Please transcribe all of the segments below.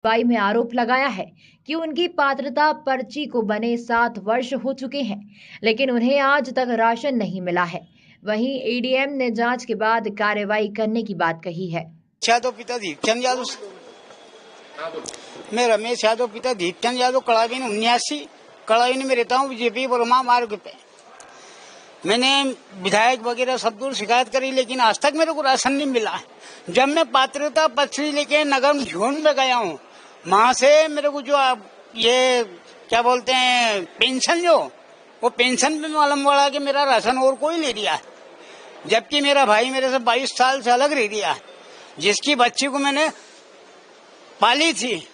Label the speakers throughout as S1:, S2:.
S1: कार्रवाई में आरोप लगाया है कि उनकी पात्रता पर्ची को बने 7 वर्ष हो चुके हैं, लेकिन उन्हें आज तक राशन नहीं मिला है। वहीं एडीएम ने जांच के बाद कार्रवाई करने की बात कही है।
S2: यादव पिता दीपचंद यादव, मैं रमेश यादव पिता दीपचंद यादव, कड़ावीन 79 कड़ावीन में रहता हूँ, बीजेपी वर्मा मार्ग पे। मैंने विधायक वगैरह सब दूर शिकायत करी, लेकिन आज तक मेरे को राशन नहीं मिला। जब मैं पात्रता पर्ची लेके नगर झोन में गया हूँ, वहां से मेरे को जो ये क्या बोलते हैं पेंशन, जो वो पेंशन पे मालूम पड़ा कि मेरा राशन और कोई ले लिया है, जबकि मेरा भाई मेरे से 22 साल से अलग रह दिया है, जिसकी बच्ची को मैंने पाली थी।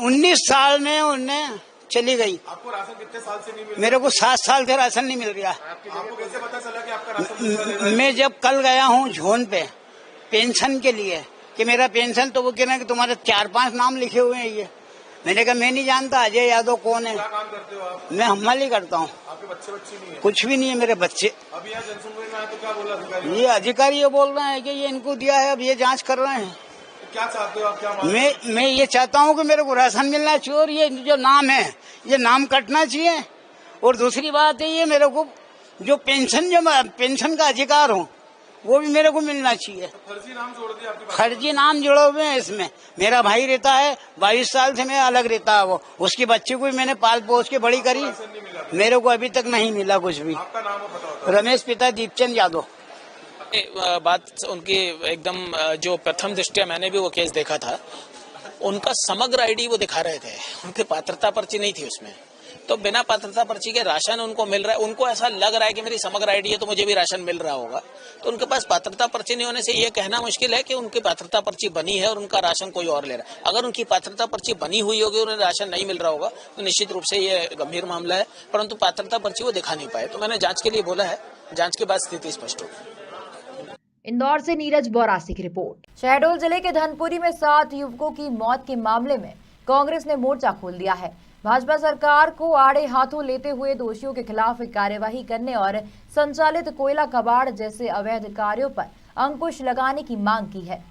S2: 19 साल में उनने चली गई।
S3: आपको राशन कितने साल से नहीं मिल रहा?
S2: मेरे को 7 साल से राशन नहीं मिल रहा।
S3: आपको कैसे पता चला कि आपका राशन?
S2: मैं जब कल गया हूँ झोन पे पेंशन के लिए कि मेरा पेंशन, तो वो कह रहे हैं कि तुम्हारे 4-5 नाम लिखे हुए हैं। ये मैंने कहा मैं नहीं जानता अजय यादव कौन है।
S3: क्या काम करते हो आप?
S2: मैं हमाली करता हूँ।
S3: आपके बच्चे नहीं है?
S2: कुछ भी नहीं है मेरे बच्चे।
S3: अभी यहाँ जनसुनवाई में आए तो क्या बोला अधिकारी?
S2: ये अधिकारी ये बोल रहे हैं कि ये इनको दिया है, अब ये जांच कर रहे हैं।
S3: क्या चाहते हो आप? क्या
S2: मैं ये चाहता हूँ कि मेरे को राशन मिलना चाहिए, और ये जो नाम है ये नाम कटना चाहिए। और दूसरी बात है, ये मेरे को जो पेंशन का अधिकार हो वो भी मेरे को मिलना चाहिए।
S3: फर्जी नाम जोड़ दिया आपके पास?
S2: फर्जी नाम जुड़े हुए हैं इसमें। मेरा भाई रहता है 22 साल से, मैं अलग रहता है, वो उसकी बच्ची को भी मैंने पाल पोस के बड़ी करी, मेरे को अभी तक नहीं मिला कुछ भी।
S3: आपका नाम बताओ?
S2: रमेश पिता दीपचंद यादव।
S4: बात उनकी एकदम जो प्रथम दृष्टया मैंने भी वो केस देखा था, उनका समग्र आईडी वो दिखा रहे थे, उनकी पात्रता पर्ची नहीं थी उसमें। तो बिना पात्रता पर्ची के राशन उनको मिल रहा है। उनको ऐसा लग रहा है कि मेरी समग्र आईडी है तो मुझे भी राशन मिल रहा होगा। तो उनके पास पात्रता पर्ची नहीं होने से ये कहना मुश्किल है कि उनकी पात्रता पर्ची बनी है और उनका राशन कोई और ले रहा है। अगर उनकी पात्रता पर्ची बनी हुई होगी और उन्हें राशन नहीं मिल रहा होगा तो निश्चित रूप से ये गंभीर मामला है, परंतु पात्रता पर्ची वो दिखा नहीं पाए। तो मैंने जांच के लिए बोला है, जांच के बाद स्थिति स्पष्ट होगी।
S1: इंदौर से नीरज बोरासी की रिपोर्ट। शहडोल जिले के धनपुरी में 7 युवकों की मौत के मामले में कांग्रेस ने मोर्चा खोल दिया है। भाजपा सरकार को आड़े हाथों लेते हुए दोषियों के खिलाफ कार्यवाही करने और संचालित कोयला कबाड़ जैसे अवैध कार्यों पर अंकुश लगाने की मांग की है।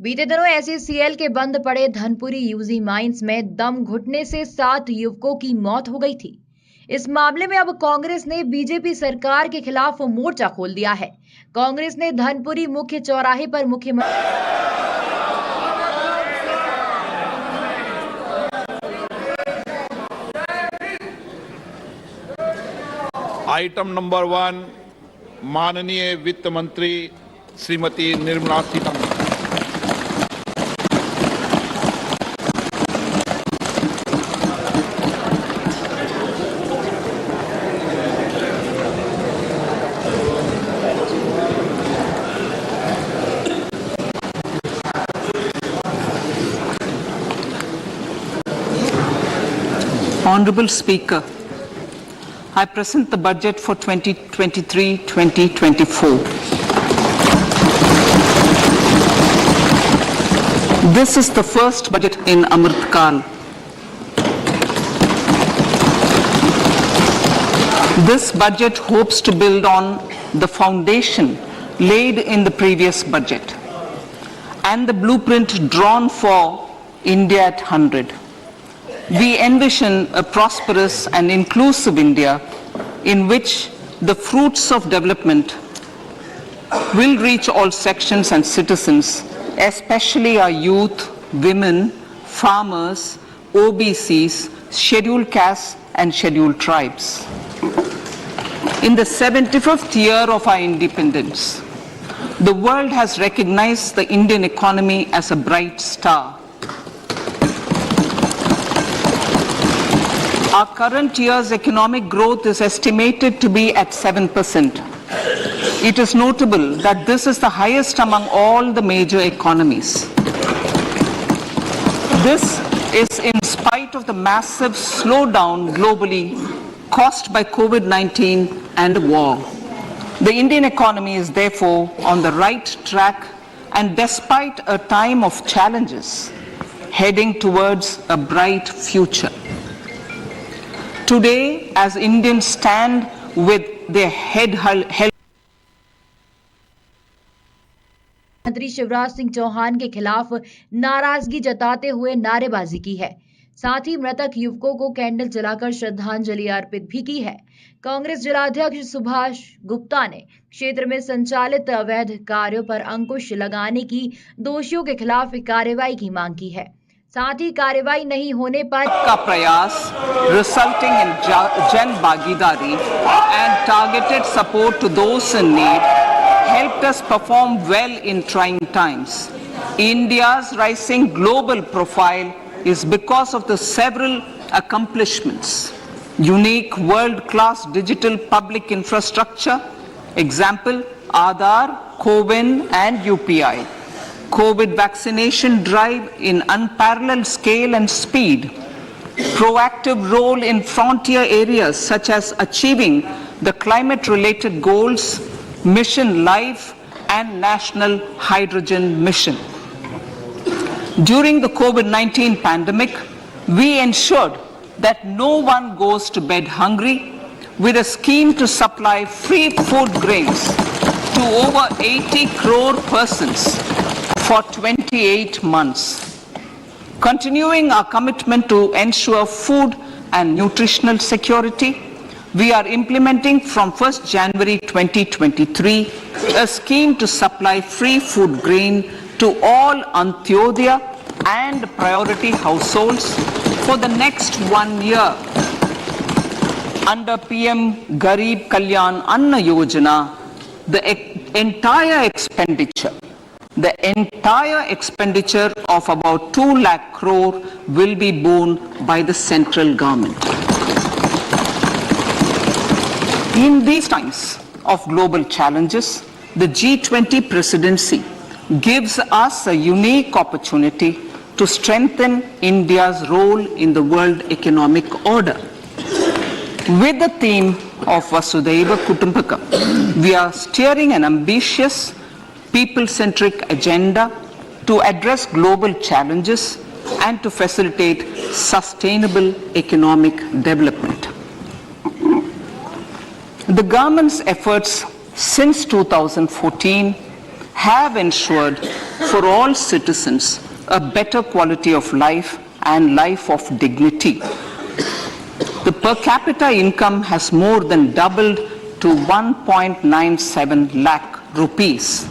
S1: बीते दिनों SCCL के बंद पड़े धनपुरी यूजी माइंस में दम घुटने से 7 युवकों की मौत हो गई थी। इस मामले में अब कांग्रेस ने बीजेपी सरकार के खिलाफ मोर्चा खोल दिया है। कांग्रेस ने धनपुरी मुख्य चौराहे पर मुख्यमंत्री
S5: आइटम नंबर 1 माननीय वित्त मंत्री Shrimati Nirmala Sitharaman.
S6: Honorable Speaker, I present the budget for 2023-2024. This is the first budget in Amrit Kal. This budget hopes to build on the foundation laid in the previous budget and the blueprint drawn for India at 100. We envision a prosperous and inclusive India in which the fruits of development will reach all sections and citizens, especially our youth, women, farmers, OBCs, scheduled castes and scheduled tribes. In the 75th year of our independence, the world has recognized the Indian economy as a bright star. Our current year's economic growth is estimated to be at 7%. It is notable that this is the highest among all the major economies. This is in spite of the massive slowdown globally caused by COVID-19 and war. The Indian economy is therefore on the right track and despite a time of challenges, heading towards a bright future. Today, as Indians stand with their head held
S1: मंत्री शिवराज सिंह चौहान के खिलाफ नाराजगी जताते हुए नारेबाजी की है। साथ ही मृतक युवकों को कैंडल जलाकर श्रद्धांजलि अर्पित भी की है। कांग्रेस जिलाध्यक्ष सुभाष गुप्ता ने क्षेत्र में संचालित अवैध कार्यों पर अंकुश लगाने की दोषियों के खिलाफ कार्रवाई की मांग की है। साथ ही कार्रवाई नहीं होने पर
S6: का प्रयास resulting in जन भागीदारी and targeted support to those in need helped us perform well in trying times. India's rising global profile is because of the several accomplishments. Unique world-class digital public infrastructure, example Aadhaar, CoWIN and UPI. COVID vaccination drive in unparalleled scale and speed. Proactive role in frontier areas such as achieving the climate-related goals, Mission Life and National Hydrogen Mission. During the COVID-19 pandemic, we ensured that no one goes to bed hungry with a scheme to supply free food grains to over 80 crore persons for 28 months. Continuing our commitment to ensure food and nutritional security, we are implementing from 1st January 2023 a scheme to supply free food grain to all Antyodaya and priority households for the next 1 year. Under PM Garib Kalyan Anna Yojana, the entire expenditure of about 2 lakh crore will be borne by the central government. In these times of global challenges, the G20 presidency gives us a unique opportunity to strengthen India's role in the world economic order. With the theme of Vasudhaiva Kutumbakam, we are steering an ambitious, people-centric agenda to address global challenges and to facilitate sustainable economic development. The government's efforts since 2014 have ensured for all citizens a better quality of life and life of dignity. The per capita income has more than doubled to 1.97 lakh rupees.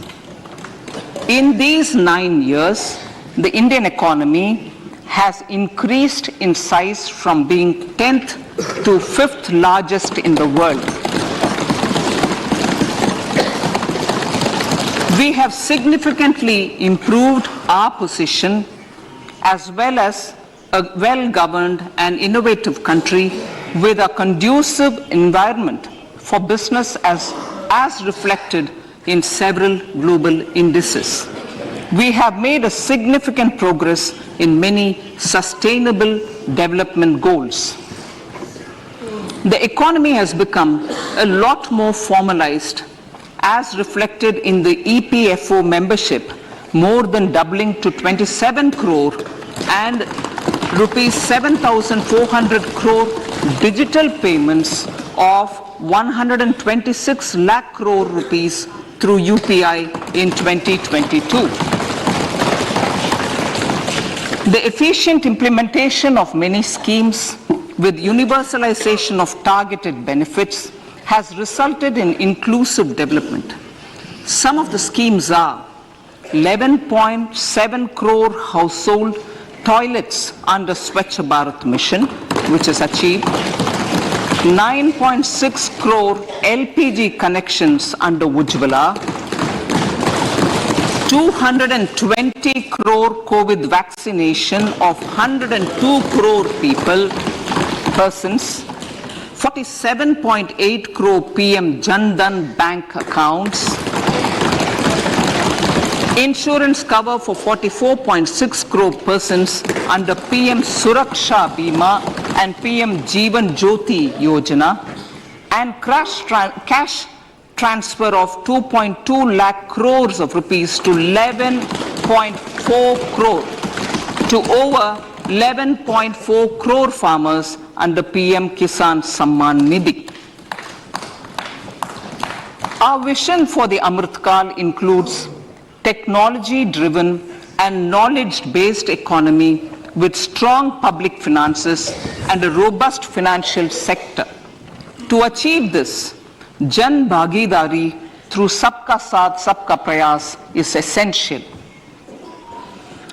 S6: In these 9 years, the Indian economy has increased in size from being 10th to 5th largest in the world. We have significantly improved our position as well as a well-governed and innovative country with a conducive environment for business as reflected in several global indices. We have made a significant progress in many sustainable development goals. The economy has become a lot more formalized as reflected in the EPFO membership, more than doubling to 27 crore and rupees 7,400 crore digital payments of 126 lakh crore rupees through UPI in 2022. The efficient implementation of many schemes with universalization of targeted benefits has resulted in inclusive development. Some of the schemes are 11.7 crore household toilets under Swachh Bharat mission, which is achieved, 9.6 crore LPG connections under Ujjwala, 220 crore COVID vaccination of 102 crore persons, 47.8 crore PM Jan Dhan bank accounts, insurance cover for 44.6 crore persons under PM Suraksha Bima and PM Jeevan Jyoti Yojana, and cash transfer of 2.2 lakh crores of rupees to 11.4 crore to over 11.4 crore farmers under PM Kisan Samman Nidhi. Our vision for the Amrit Kal includes technology-driven and knowledge-based economy with strong public finances and a robust financial sector. To achieve this, Jan Bhagidari through Sabka Saath, Sabka Prayas is essential.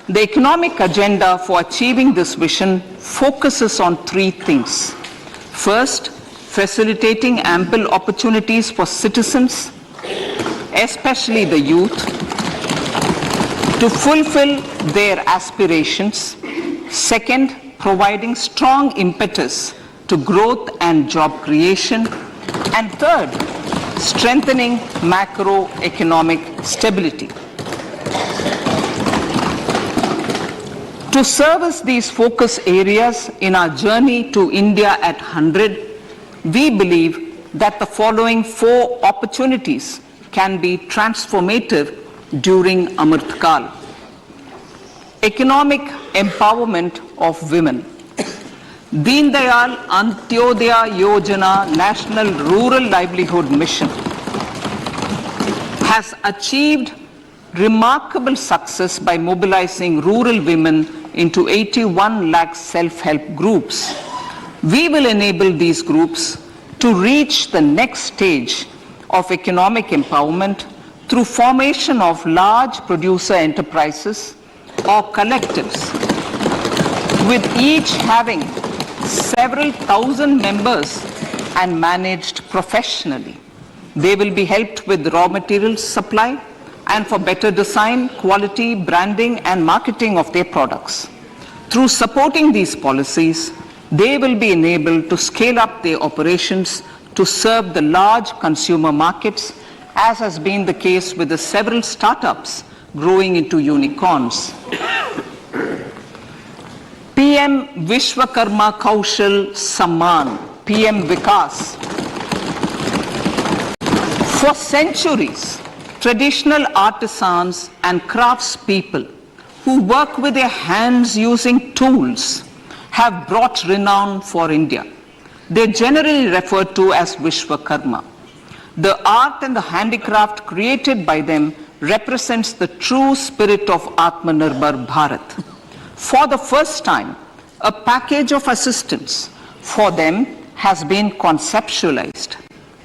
S6: The economic agenda for achieving this vision focuses on three things. First, facilitating ample opportunities for citizens, especially the youth, to fulfill their aspirations. Second, providing strong impetus to growth and job creation. And third, strengthening macroeconomic stability. To service these focus areas in our journey to India at 100, we believe that the following four opportunities can be transformative during Amrit Kal. Economic empowerment of women. Deen Dayal Antyodaya Yojana National Rural Livelihood Mission has achieved remarkable success by mobilizing rural women into 81 lakh self-help groups. We will enable these groups to reach the next stage of economic empowerment through formation of large producer enterprises or collectives, with each having several thousand members and managed professionally. They will be helped with raw materials supply and for better design, quality, branding and marketing of their products. Through supporting these policies, they will be enabled to scale up their operations to serve the large consumer markets, as has been the case with the several startups growing into unicorns. PM Vishwakarma Kaushal Samman, PM Vikas. For centuries, traditional artisans and craftspeople who work with their hands using tools have brought renown for India. They are generally referred to as Vishwakarma. The art and the handicraft created by them represents the true spirit of Atmanirbhar Bharat. For the first time, a package of assistance for them has been conceptualized.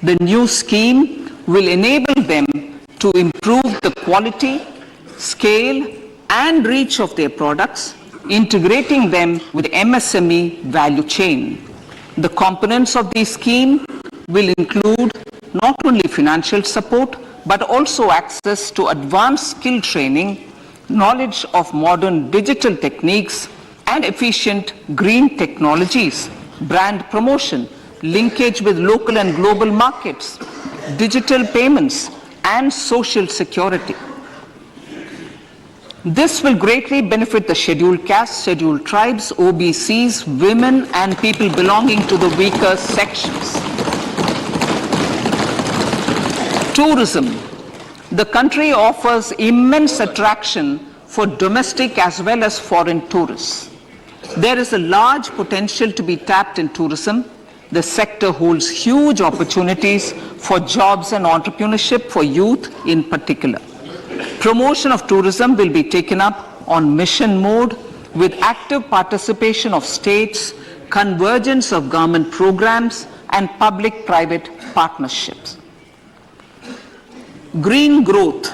S6: The new scheme will enable them to improve the quality, scale, and reach of their products, integrating them with MSME value chain. The components of this scheme will include not only financial support, but also access to advanced skill training, knowledge of modern digital techniques, and efficient green technologies, brand promotion, linkage with local and global markets, digital payments, and social security. This will greatly benefit the scheduled castes, scheduled tribes, OBCs, women, and people belonging to the weaker sections. Tourism. The country offers immense attraction for domestic as well as foreign tourists. There is a large potential to be tapped in tourism. The sector holds huge opportunities for jobs and entrepreneurship for youth in particular. Promotion of tourism will be taken up on mission mode with active participation of states, convergence of government programs, and public-private partnerships. Green growth.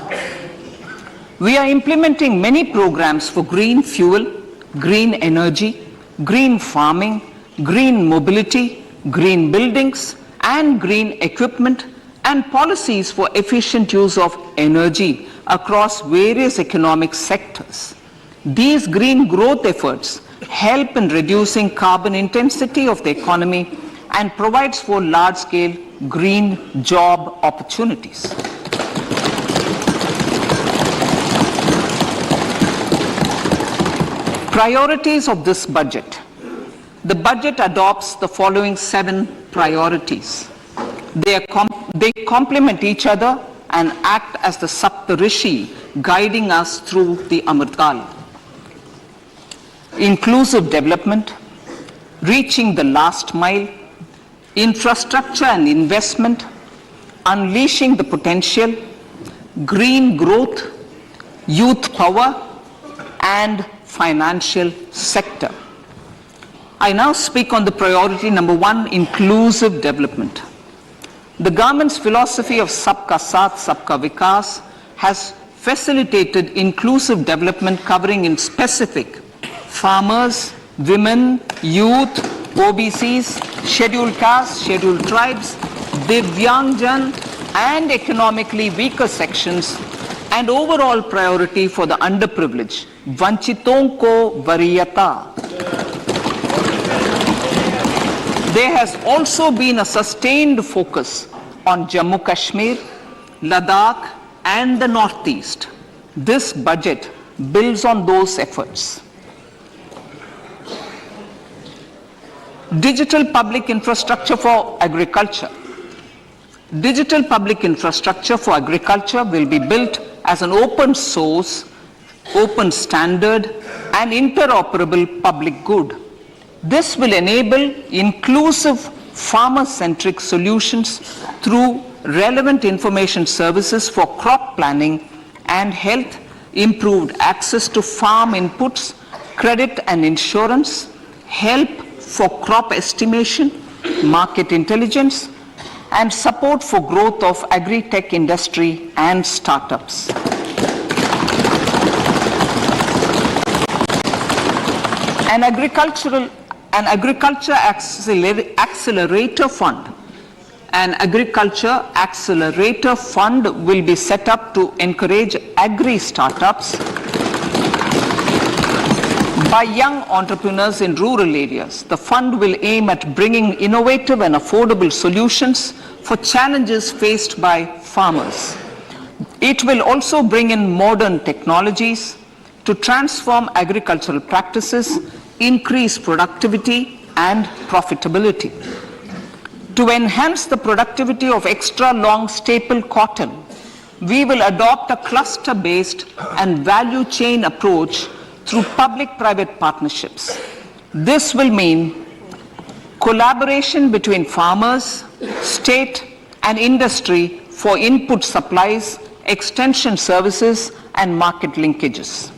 S6: We are implementing many programs for green fuel, green energy, green farming, green mobility, green buildings, and green equipment, and policies for efficient use of energy across various economic sectors. These green growth efforts help in reducing carbon intensity of the economy and provides for large-scale green job opportunities. Priorities of this budget. The budget adopts the following 7 priorities. They complement each other and act as the Saptarishi guiding us through the Amrit Kal. Inclusive development, reaching the last mile, infrastructure and investment, unleashing the potential, green growth, youth power, and financial sector. I now speak on the priority number 1, inclusive development. The government's philosophy of Sabka Saath, Sabka Vikas has facilitated inclusive development covering in specific farmers, women, youth, OBCs, scheduled castes, scheduled tribes, Divyangjan and economically weaker sections, and overall priority for the underprivileged. Vanchiton ko variyata. There has also been a sustained focus on Jammu Kashmir, Ladakh and the Northeast. This budget builds on those efforts. Digital public infrastructure for agriculture. Digital public infrastructure for agriculture will be built as an open source, open standard and interoperable public good. This will enable inclusive farmer-centric solutions through relevant information services for crop planning and health, improved access to farm inputs, credit and insurance, help for crop estimation, market intelligence, and support for growth of agri-tech industry and startups. An agriculture accelerator fund. An agriculture accelerator fund will be set up to encourage agri startups by young entrepreneurs in rural areas. The fund will aim at bringing innovative and affordable solutions for challenges faced by farmers. It will also bring in modern technologies to transform agricultural practices, increase productivity and profitability. To enhance the productivity of extra long staple cotton, we will adopt a cluster-based and value chain approach through public-private partnerships. This will mean collaboration between farmers, state and industry for input supplies, extension services and market linkages.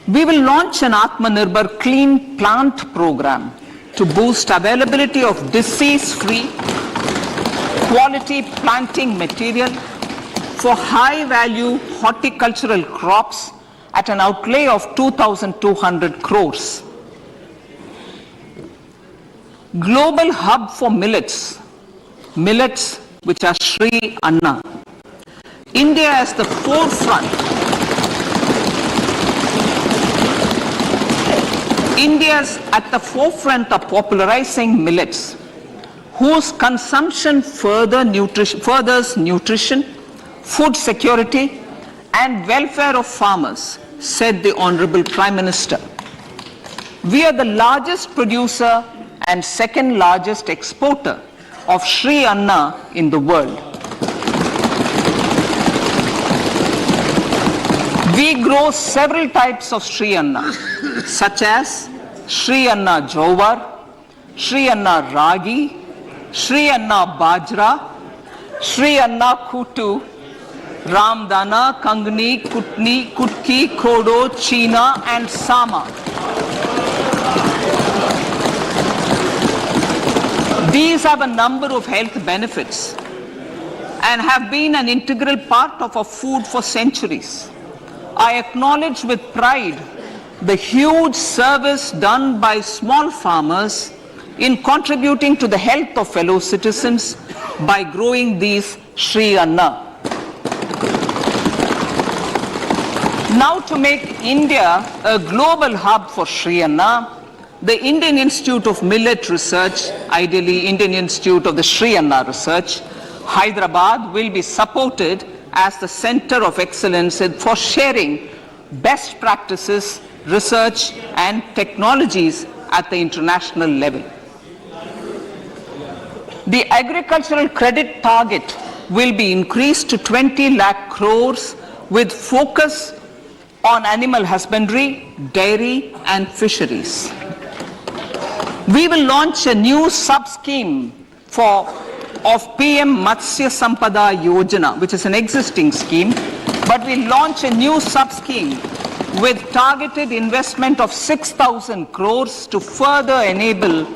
S6: We will launch an Atmanirbhar Clean Plant program to boost availability of disease-free, quality planting material for high-value horticultural crops at an outlay of 2,200 crores. Global hub for millets which are Sri Anna. India is the forefront. India's at the forefront of popularizing millets, whose consumption furthers nutrition, food security, and welfare of farmers, said the Honorable Prime Minister. We are the largest producer and second largest exporter of Sri Anna in the world. We grow several types of Sri Anna, such as Sri Anna Jowar, Sri Anna Ragi, Sri Anna Bajra, Sri Anna Kutu, Ramdana, Kangni, Kutni, Kutki, Kodo, China, and Sama. These have a number of health benefits and have been an integral part of our food for centuries. I acknowledge with pride the huge service done by small farmers in contributing to the health of fellow citizens by growing these Sri Anna. Now, to make India a global hub for Sri Anna, the Indian Institute of Millet Research, ideally Indian Institute of the Sri Anna Research, Hyderabad, will be supported as the center of excellence for sharing best practices, research and technologies at the international level. The agricultural credit target will be increased to 20 lakh crores with focus on animal husbandry, dairy and fisheries. We will launch a new sub-scheme of PM Matsya Sampada Yojana, which is an existing scheme, but we launch a new sub-scheme with targeted investment of 6,000 crores to further enable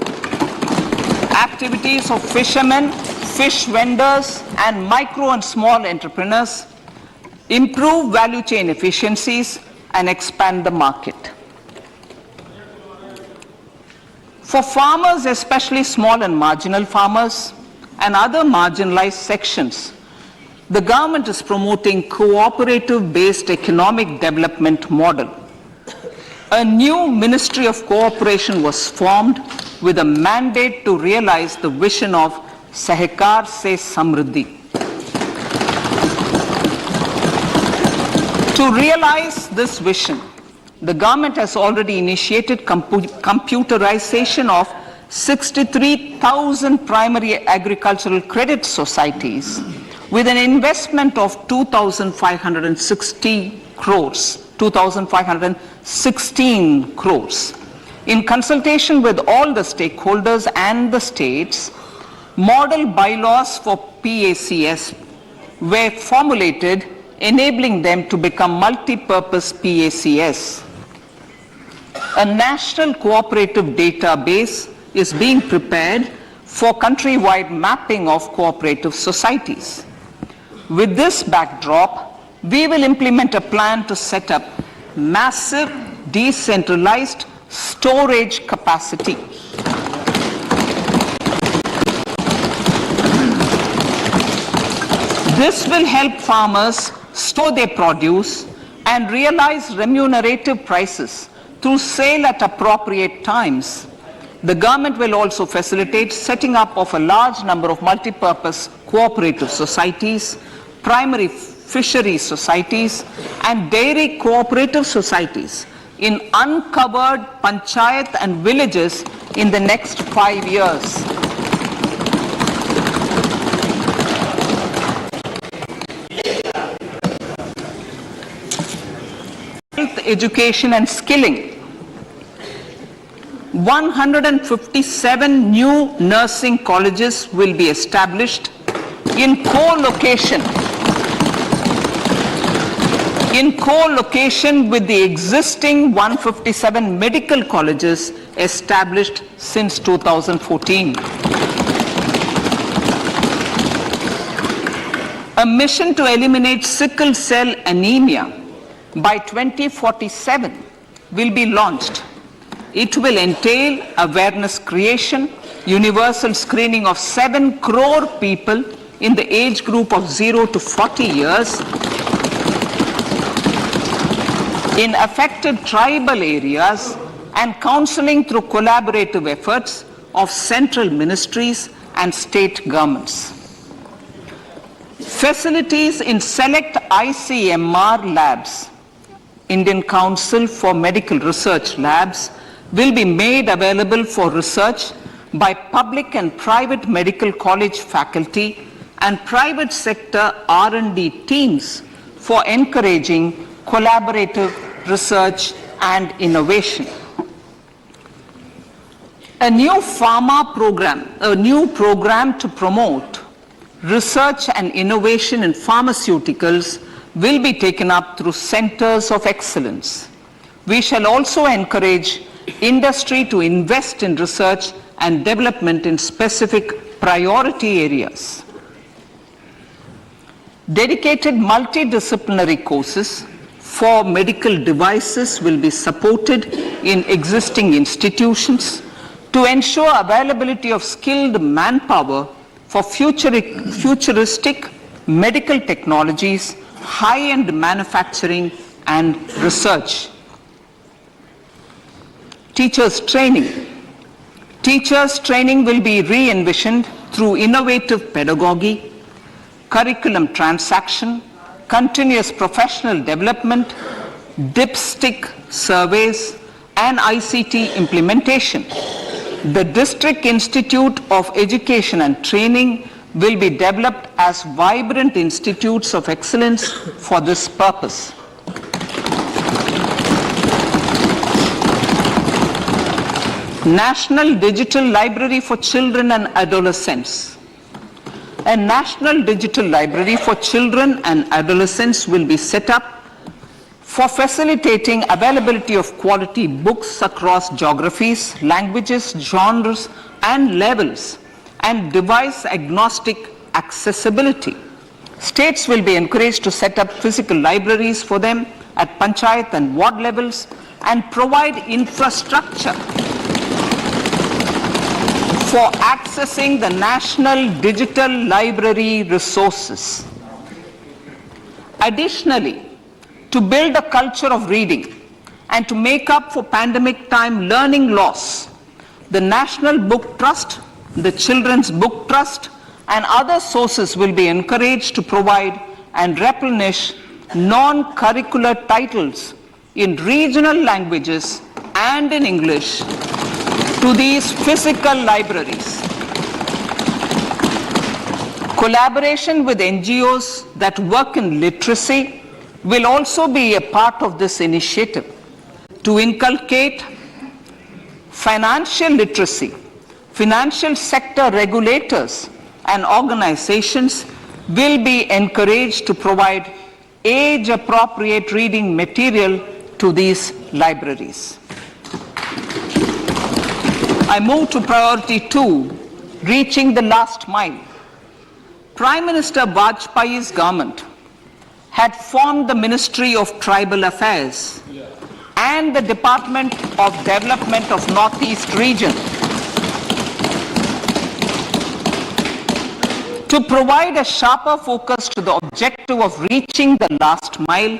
S6: activities of fishermen, fish vendors, and micro and small entrepreneurs, improve value chain efficiencies, and expand the market. For farmers, especially small and marginal farmers and other marginalized sections, the government is promoting cooperative-based economic development model. A new Ministry of Cooperation was formed with a mandate to realize the vision of Sahakar Se Samriddhi. To realize this vision, the government has already initiated computerization of 63,000 primary agricultural credit societies with an investment of 2,516 crores. In consultation with all the stakeholders and the states, model bylaws for PACS were formulated, enabling them to become multi-purpose PACS. A national cooperative database is being prepared for countrywide mapping of cooperative societies. With this backdrop, we will implement a plan to set up massive decentralized storage capacity. This will help farmers store their produce and realize remunerative prices through sale at appropriate times. The government will also facilitate setting up of a large number of multi-purpose cooperative societies, primary fishery societies, and dairy cooperative societies in uncovered panchayat and villages in the next 5 years. Health, education and skilling. 157 new nursing colleges will be established in co-location with the existing 157 medical colleges established since 2014. A mission to eliminate sickle cell anemia by 2047 will be launched. It will entail awareness creation, universal screening of 7 crore people in the age group of 0 to 40 years in affected tribal areas, and counseling through collaborative efforts of central ministries and state governments. Facilities in select ICMR labs, Indian Council for Medical Research labs, will be made available for research by public and private medical college faculty and private sector R&D teams for encouraging collaborative research and innovation. A new program to promote research and innovation in pharmaceuticals will be taken up through centers of excellence. We shall also encourage industry to invest in research and development in specific priority areas. Dedicated multidisciplinary courses for medical devices will be supported in existing institutions to ensure availability of skilled manpower for futuristic medical technologies, high-end manufacturing and research. Teachers training. Teachers training will be re-envisioned through innovative pedagogy, curriculum transaction, continuous professional development, dipstick surveys, and ICT implementation. The District Institute of Education and Training will be developed as vibrant institutes of excellence for this purpose. National Digital Library for Children and Adolescents. A national digital library for children and adolescents will be set up for facilitating availability of quality books across geographies, languages, genres, and levels, and device-agnostic accessibility. States will be encouraged to set up physical libraries for them at panchayat and ward levels and provide infrastructure for accessing the national digital library resources. Additionally, to build a culture of reading and to make up for pandemic time learning loss, the National Book Trust, the Children's Book Trust, and other sources will be encouraged to provide and replenish non-curricular titles in regional languages and in English to these physical libraries. Collaboration with NGOs that work in literacy will also be a part of this initiative. To inculcate financial literacy, financial sector regulators and organizations will be encouraged to provide age-appropriate reading material to these libraries. I move to priority 2, reaching the last mile. Prime Minister Vajpayee's government had formed the Ministry of Tribal Affairs and the Department of Development of Northeast Region to provide a sharper focus to the objective of reaching the last mile.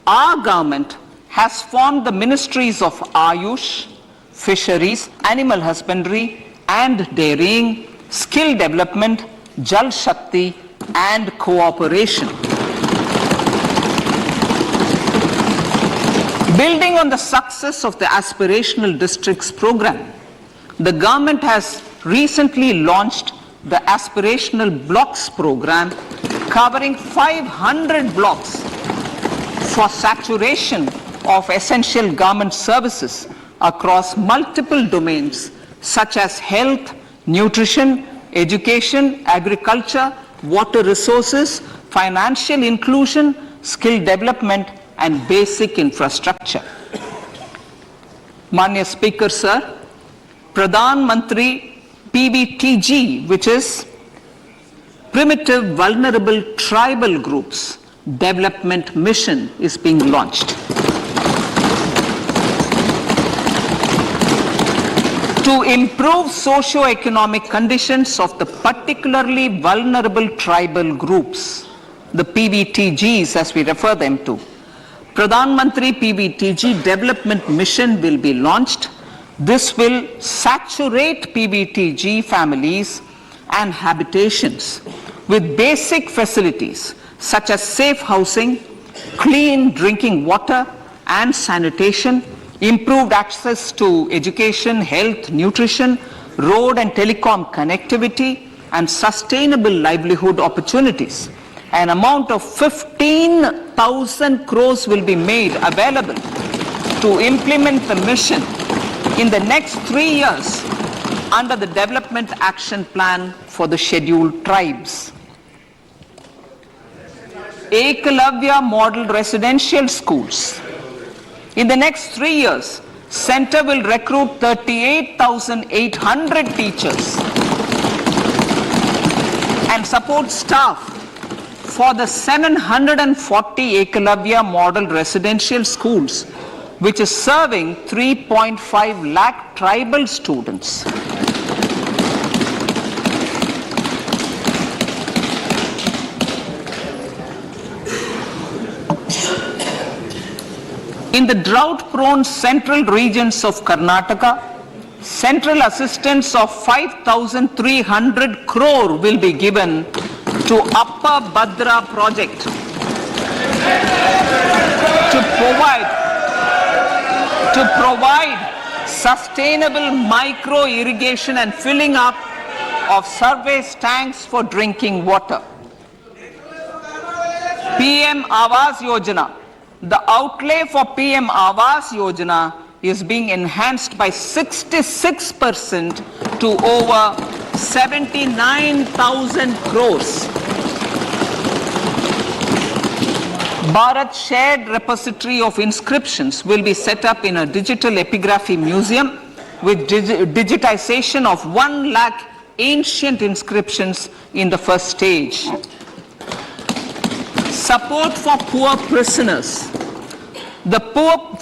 S6: Our government has formed the Ministries of Ayush, Fisheries, Animal Husbandry and Dairying, Skill Development, Jal Shakti and Cooperation. Building on the success of the Aspirational Districts program, the government has recently launched the Aspirational Blocks program, covering 500 blocks for saturation of essential government services across multiple domains such as health, nutrition, education, agriculture, water resources, financial inclusion, skill development, and basic infrastructure. Manya Speaker, Sir, Pradhan Mantri PBTG, which is Primitive Vulnerable Tribal Groups Development Mission, is being launched. To improve socio-economic conditions of the particularly vulnerable tribal groups, the PBTGs as we refer them to, Pradhan Mantri PBTG Development Mission will be launched. This will saturate PBTG families and habitations with basic facilities such as safe housing, clean drinking water and sanitation, improved access to education, health, nutrition, road and telecom connectivity, and sustainable livelihood opportunities. An amount of 15,000 crores will be made available to implement the mission in the next 3 years under the Development Action Plan for the Scheduled Tribes. Ekalavya Model Residential Schools. In the next 3 years, Center will recruit 38,800 teachers and support staff for the 740 Ekalavya Model Residential Schools, which is serving 3.5 lakh tribal students. In the drought-prone central regions of Karnataka, central assistance of 5,300 crore will be given to Upper Bhadra project to provide sustainable micro irrigation and filling up of surface tanks for drinking water. PM Awas Yojana. The outlay for PM Awas Yojana is being enhanced by 66% to over 79,000 crores. Bharat Shared Repository of Inscriptions will be set up in a digital epigraphy museum with digitization of 1 lakh ancient inscriptions in the first stage. Support for poor prisoners. For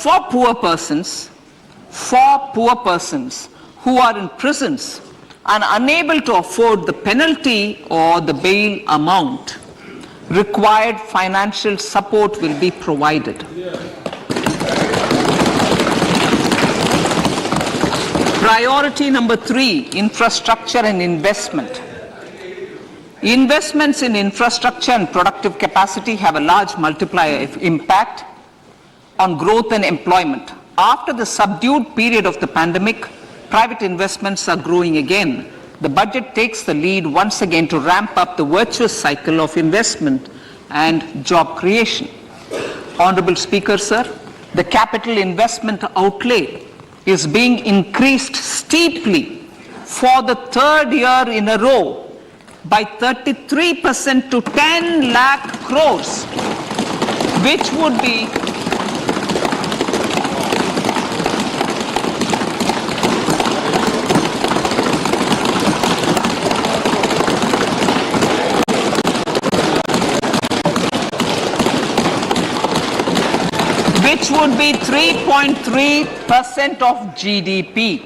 S6: poor persons who are in prisons and unable to afford the penalty or the bail amount, required financial support will be provided. Priority number 3, infrastructure and investment. Investments in infrastructure and productive capacity have a large multiplier impact on growth and employment. After the subdued period of the pandemic, private investments are growing again. The budget takes the lead once again to ramp up the virtuous cycle of investment and job creation. Honorable Speaker, sir, the capital investment outlay is being increased steeply for the 3rd year in a row by 33% to 10 lakh crores, which would be which would be 3.3% of GDP.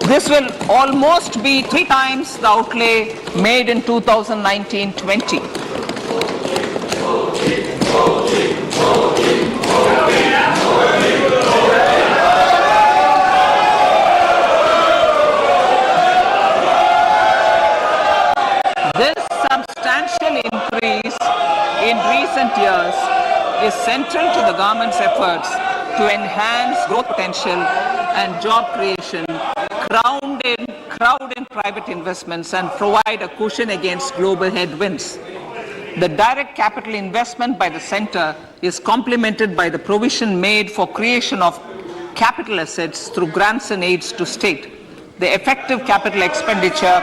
S6: This will almost be 3 times the outlay made in 2019-20. This substantial increase in recent years is central to the government's efforts to enhance growth potential and job creation, crowd in private investments, and provide a cushion against global headwinds. The direct capital investment by the center is complemented by the provision made for creation of capital assets through grants and aids to state. The effective capital expenditure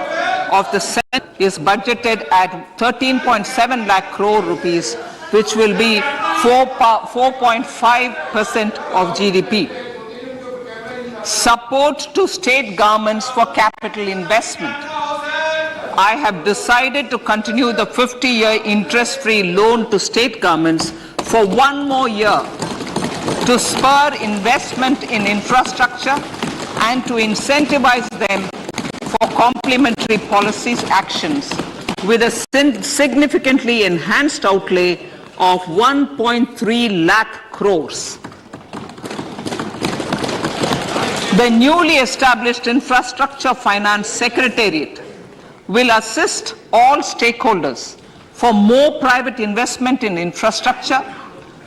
S6: of the center is budgeted at 13.7 lakh crore rupees, which will be 4.5% of GDP. Support to state governments for capital investment. I have decided to continue the 50-year interest-free loan to state governments for 1 more year to spur investment in infrastructure and to incentivize them for complementary policies actions with a significantly enhanced outlay of 1.3 lakh crores. The newly established Infrastructure Finance Secretariat will assist all stakeholders for more private investment in infrastructure,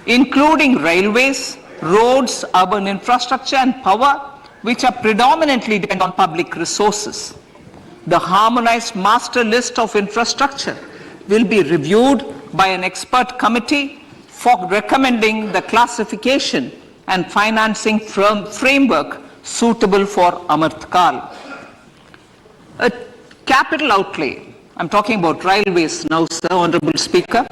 S6: including railways, roads, urban infrastructure, and power, which are predominantly dependent on public resources. The harmonized master list of infrastructure will be reviewed by an expert committee for recommending the classification and financing framework suitable for Amrit Kal. A capital outlay, I'm talking about railways now, sir, Honorable Speaker.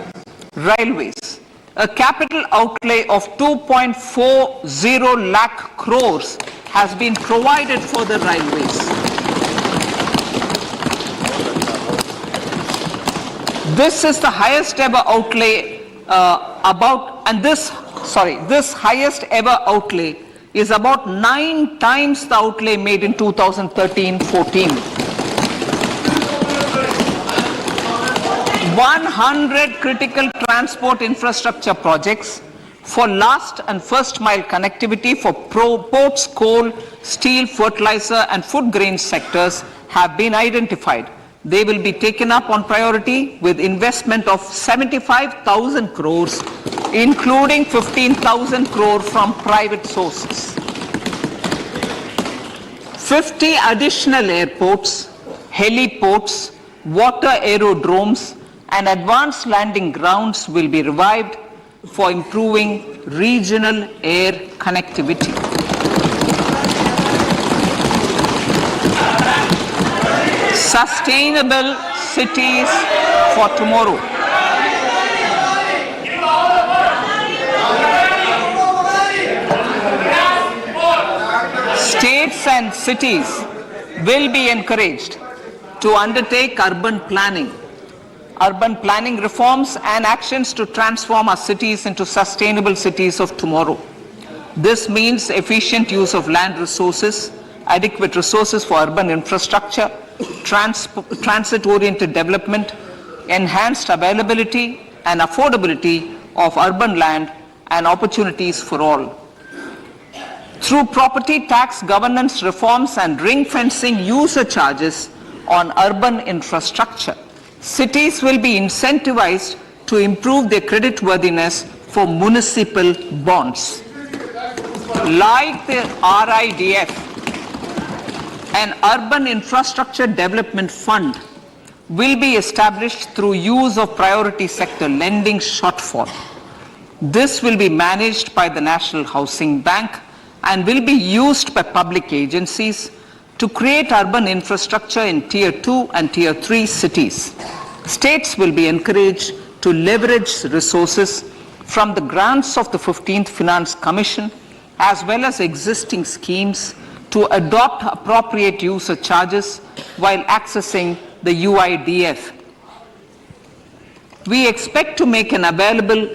S6: Railways. A capital outlay of 2.40 lakh crores has been provided for the railways. This is the highest ever outlay this highest ever outlay is about 9 times the outlay made in 2013-14. 100 critical transport infrastructure projects for last and first mile connectivity for ports, coal, steel, fertilizer and food grain sectors have been identified. They will be taken up on priority with investment of 75,000 crores, including 15,000 crore from private sources. 50 additional airports, heliports, water aerodromes, and advanced landing grounds will be revived for improving regional air connectivity. Sustainable cities for tomorrow. States and cities will be encouraged to undertake urban planning reforms and actions to transform our cities into sustainable cities of tomorrow. This means efficient use of land resources, adequate resources for urban infrastructure, transit-oriented development, enhanced availability and affordability of urban land and opportunities for all. Through property tax governance reforms and ring-fencing user charges on urban infrastructure, cities will be incentivized to improve their creditworthiness for municipal bonds. Like the RIDF, an Urban Infrastructure Development Fund will be established through use of priority sector lending shortfall. This will be managed by the National Housing Bank and will be used by public agencies to create urban infrastructure in Tier 2 and Tier 3 cities. States will be encouraged to leverage resources from the grants of the 15th Finance Commission as well as existing schemes to adopt appropriate user charges while accessing the UIDF. We expect to make available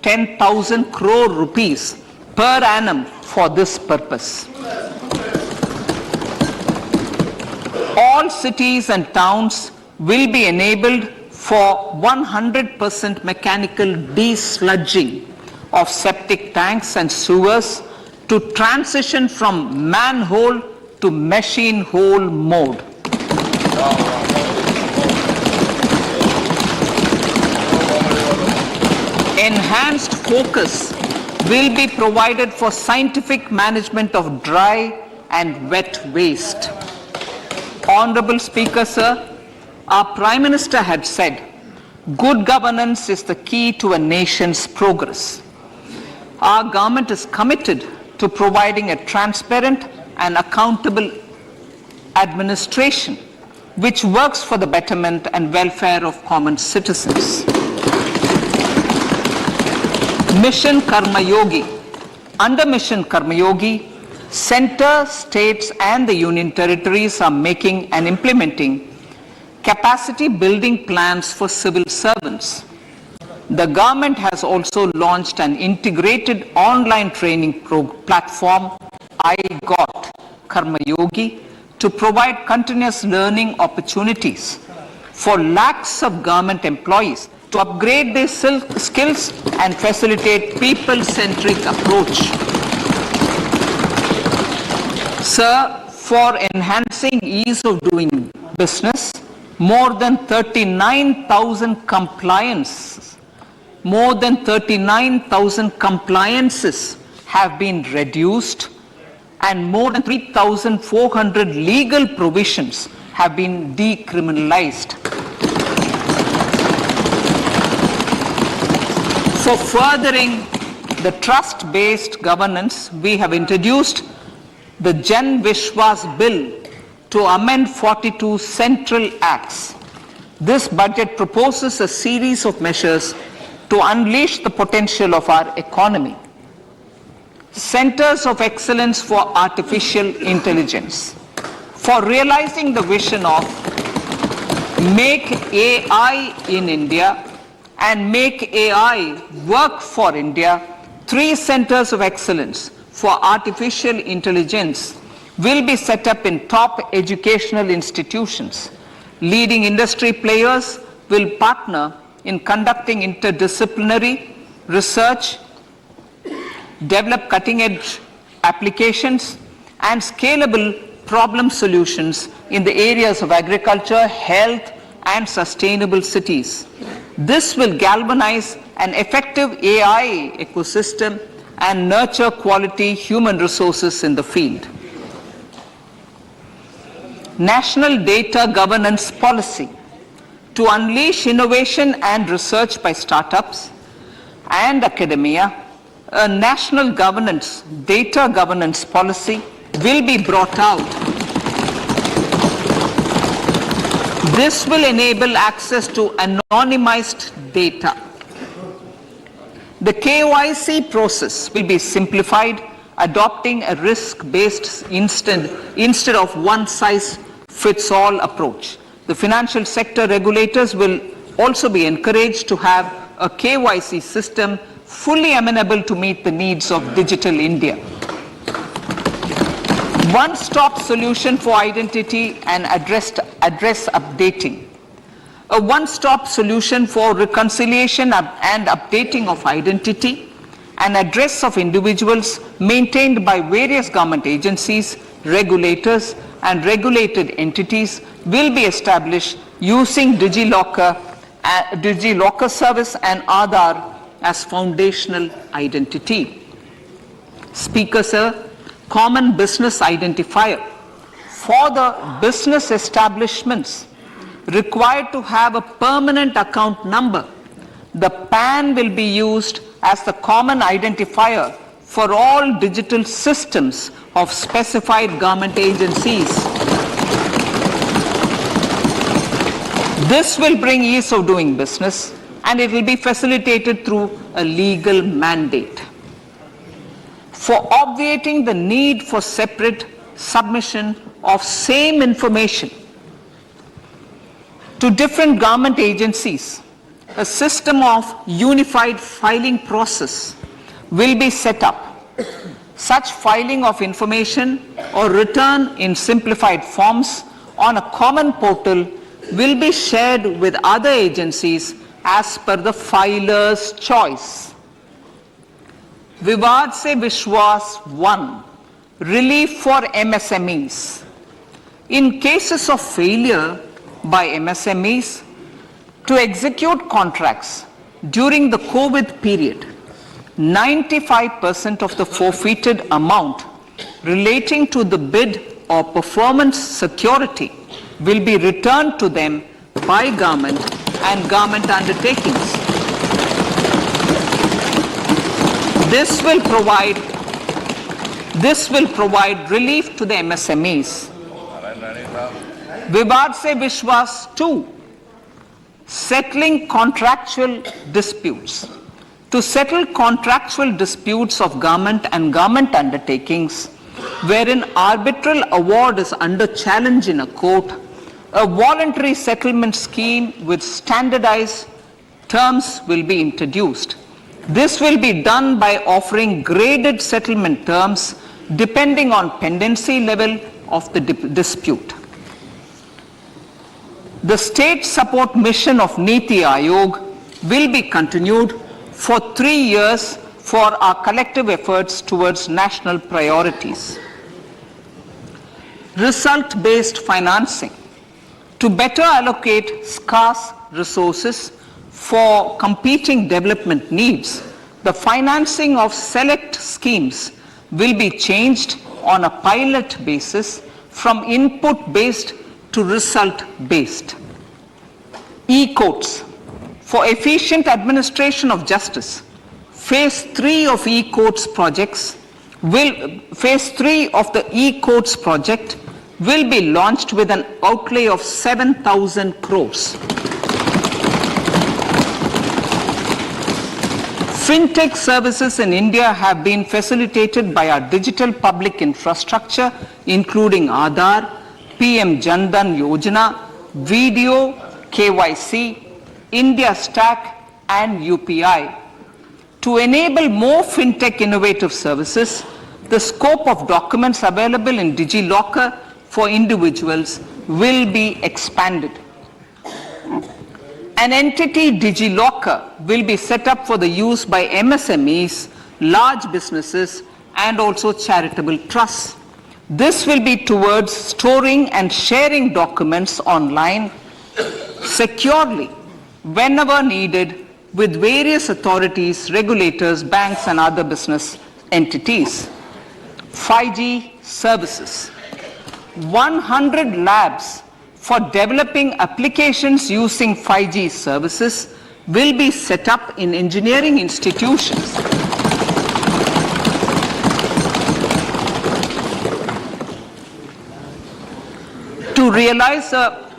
S6: 10,000 crore rupees per annum for this purpose. All cities and towns will be enabled for 100% mechanical desludging of septic tanks and sewers to transition from manhole to machine hole mode. Enhanced focus will be provided for scientific management of dry and wet waste. Honorable Speaker, sir, our Prime Minister had said, good governance is the key to a nation's progress. Our government is committed to providing a transparent and accountable administration which works for the betterment and welfare of common citizens. Mission Karma Yogi. Under Mission Karma Yogi, center, states and the union territories are making and implementing capacity building plans for civil servants. The government has also launched an integrated online training platform, I Got Karma Yogi, to provide continuous learning opportunities for lakhs of government employees to upgrade their skills and facilitate people-centric approach. Sir, for enhancing ease of doing business, more than 39,000 compliances have been reduced and more than 3,400 legal provisions have been decriminalized. For furthering the trust-based governance, we have introduced the Jan Vishwas Bill to amend 42 central acts. This budget proposes a series of measures to unleash the potential of our economy. Centers of Excellence for Artificial Intelligence. For realizing the vision of Make AI in India and Make AI Work for India, 3 Centers of Excellence for Artificial Intelligence will be set up in top educational institutions. Leading industry players will partner in conducting interdisciplinary research, develop cutting-edge applications, and scalable problem solutions in the areas of agriculture, health, and sustainable cities. This will galvanize an effective AI ecosystem and nurture quality human resources in the field. National Data Governance Policy. To unleash innovation and research by startups and academia, a national data governance policy will be brought out This will enable access to anonymized data. The KYC process will be simplified, adopting a risk-based instead of one-size-fits-all approach. The financial sector regulators will also be encouraged to have a KYC system fully amenable to meet the needs of digital India. One-stop solution for identity and address updating. A one-stop solution for reconciliation and updating of identity and address of individuals maintained by various government agencies, regulators, and regulated entities will be established using DigiLocker service and Aadhaar as foundational identity. Speaker, sir, common business identifier. For the business establishments required to have a permanent account number, the PAN will be used as the common identifier for all digital systems of specified government agencies. This will bring ease of doing business, and it will be facilitated through a legal mandate. For obviating the need for separate submission of same information to different government agencies, a system of unified filing process will be set up. Such filing of information or return in simplified forms on a common portal will be shared with other agencies as per the filer's choice. Vivad se Vishwas 1. Relief for MSMEs. In cases of failure by MSMEs to execute contracts during the COVID period, 95% of the forfeited amount relating to the bid or performance security will be returned to them by government and government undertakings. This will provide relief to the MSMEs. Vivad se Vishwas 2. Settling contractual disputes. To settle contractual disputes of government and government undertakings wherein arbitral award is under challenge in a court, a voluntary settlement scheme with standardized terms will be introduced. This will be done by offering graded settlement terms depending on pendency level of the dispute. The state support mission of Niti Aayog will be continued for 3 years for our collective efforts towards national priorities. Result-based financing. To better allocate scarce resources for competing development needs, the financing of select schemes will be changed on a pilot basis from input-based to result-based. E-courts. For efficient administration of justice, Phase 3 of the e-courts project will be launched with an outlay of 7,000 crores. Fintech services in India have been facilitated by our digital public infrastructure, including Aadhaar, PM Jan Dhan Yojana, Video, KYC, India Stack, and UPI. To enable more fintech innovative services, the scope of documents available in DigiLocker for individuals will be expanded. An entity DigiLocker will be set up for the use by MSMEs, large businesses, and also charitable trusts. This will be towards storing and sharing documents online securely whenever needed with various authorities, regulators, banks, and other business entities. 5G services. 100 labs for developing applications using 5G services will be set up in engineering institutions. To realize a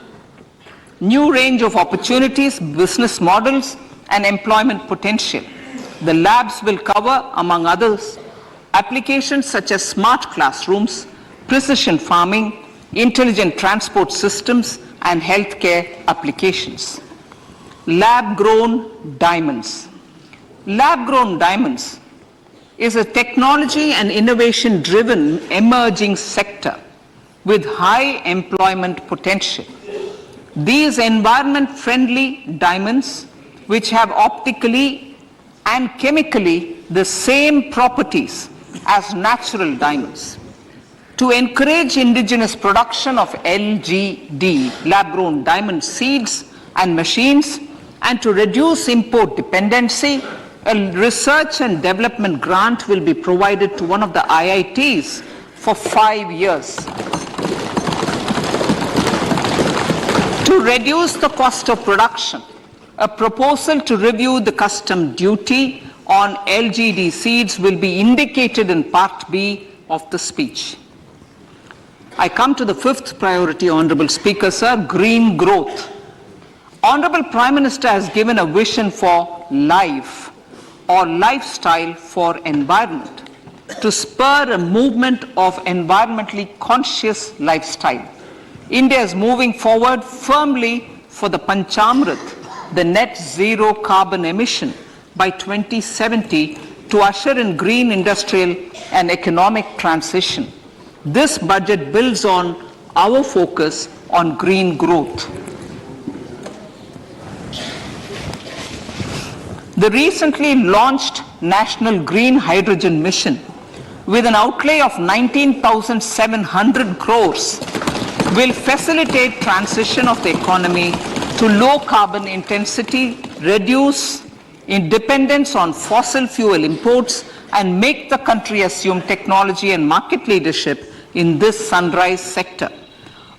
S6: new range of opportunities, business models, and employment potential. The labs will cover, among others, applications such as smart classrooms, precision farming, intelligent transport systems, and healthcare applications. Lab-grown diamonds. Lab-grown diamonds is a technology and innovation-driven emerging sector with high employment potential. These environment-friendly diamonds, which have optically and chemically the same properties as natural diamonds. To encourage indigenous production of LGD, lab-grown diamond seeds and machines, and to reduce import dependency, a research and development grant will be provided to one of the IITs for 5 years. To reduce the cost of production, a proposal to review the custom duty on LGD seeds will be indicated in Part B of the speech. I come to the fifth priority, Honorable Speaker, sir, green growth. Honorable Prime Minister has given a vision for life or lifestyle for environment to spur a movement of environmentally conscious lifestyle. India is moving forward firmly for the Panchamrit, the net zero carbon emission by 2070 to usher in green industrial and economic transition. This budget builds on our focus on green growth. The recently launched National Green Hydrogen Mission, with an outlay of 19,700 crores, will facilitate transition of the economy to low carbon intensity, reduce dependence on fossil fuel imports, and make the country assume technology and market leadership in this sunrise sector.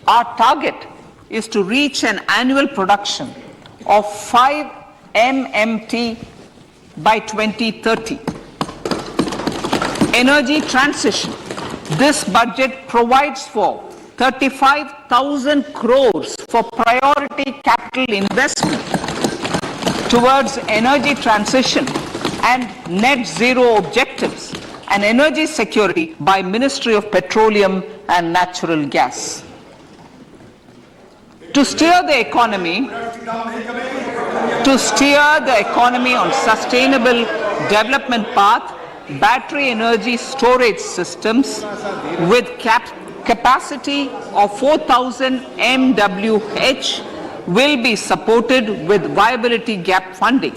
S6: Our target is to reach an annual production of 5 MMT by 2030. Energy transition. This budget provides for 35,000 crores for priority capital investment towards energy transition and net zero objectives and energy security by Ministry of Petroleum and Natural Gas. To steer the economy on sustainable development path, battery energy storage systems with capacity of 4,000 MWH will be supported with viability gap funding.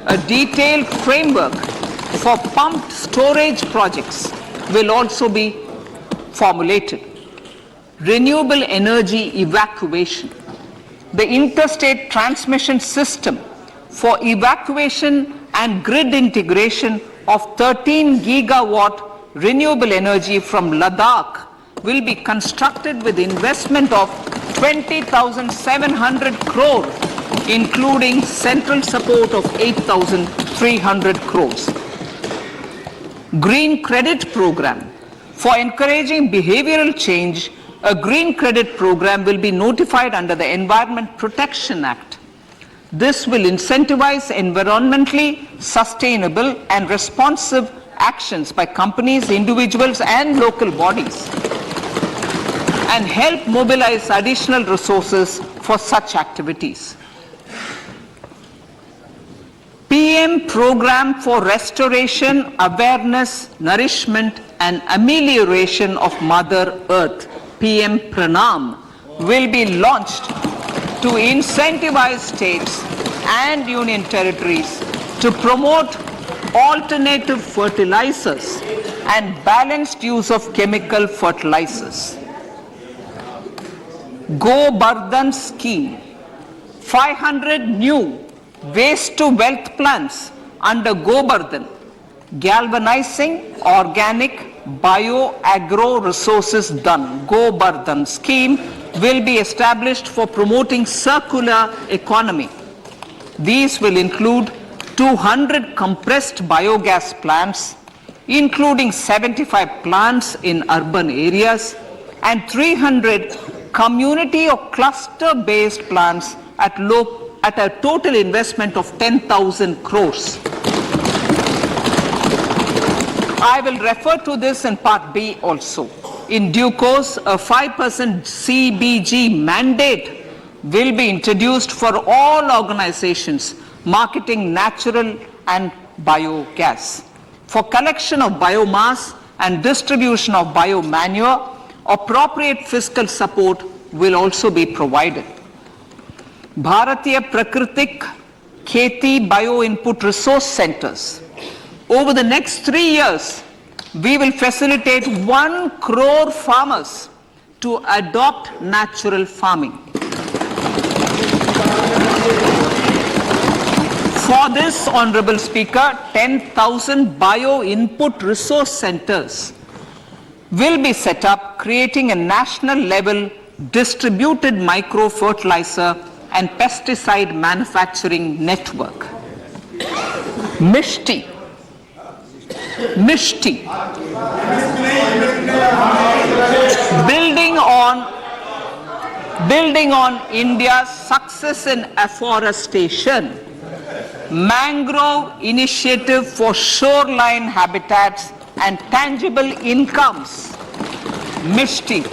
S6: A detailed framework for pumped storage projects will also be formulated. Renewable energy evacuation. The interstate transmission system for evacuation and grid integration of 13 gigawatt renewable energy from Ladakh will be constructed with investment of 20,700 crore, including central support of 8,300 crores. Green credit program. For encouraging behavioral change, a green credit program will be notified under the Environment Protection Act. This will incentivize environmentally sustainable and responsive actions by companies, individuals, and local bodies, and help mobilize additional resources for such activities. PM Program for Restoration, Awareness, Nourishment, and Amelioration of Mother Earth, PM Pranam, will be launched to incentivize states and union territories to promote alternative fertilizers and balanced use of chemical fertilizers. Go Bardhan Scheme. 500 new waste to wealth plants under Go Bardhan, galvanizing organic bio-agro resources done. Go Bardhan scheme will be established for promoting circular economy. These will include 200 compressed biogas plants, including 75 plants in urban areas and 300 community or cluster-based plants at a total investment of 10,000 crores. I will refer to this in Part B also. In due course, a 5% CBG mandate will be introduced for all organizations marketing natural and biogas. For collection of biomass and distribution of biomanure, appropriate fiscal support will also be provided. Bharatiya Prakritik Kheti Bio Input Resource Centers. Over the next 3 years, we will facilitate 1 crore farmers to adopt natural farming. For this, Honorable Speaker, 10,000 bio input resource centers will be set up, creating a national level distributed micro fertilizer and pesticide manufacturing network. Mishti. Building on India's success in afforestation, mangrove initiative for shoreline habitats and tangible incomes, Mishti,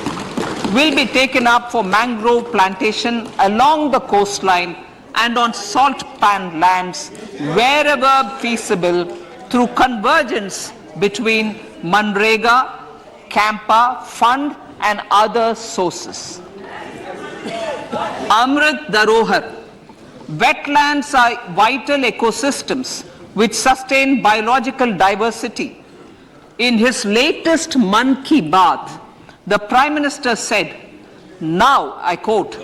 S6: will be taken up for mangrove plantation along the coastline and on salt pan lands wherever feasible through convergence between Manrega, Campa, Fund and other sources. Amrit Dharohar. Wetlands are vital ecosystems which sustain biological diversity. In his latest Mann Ki Baat, the Prime Minister said, now, I quote,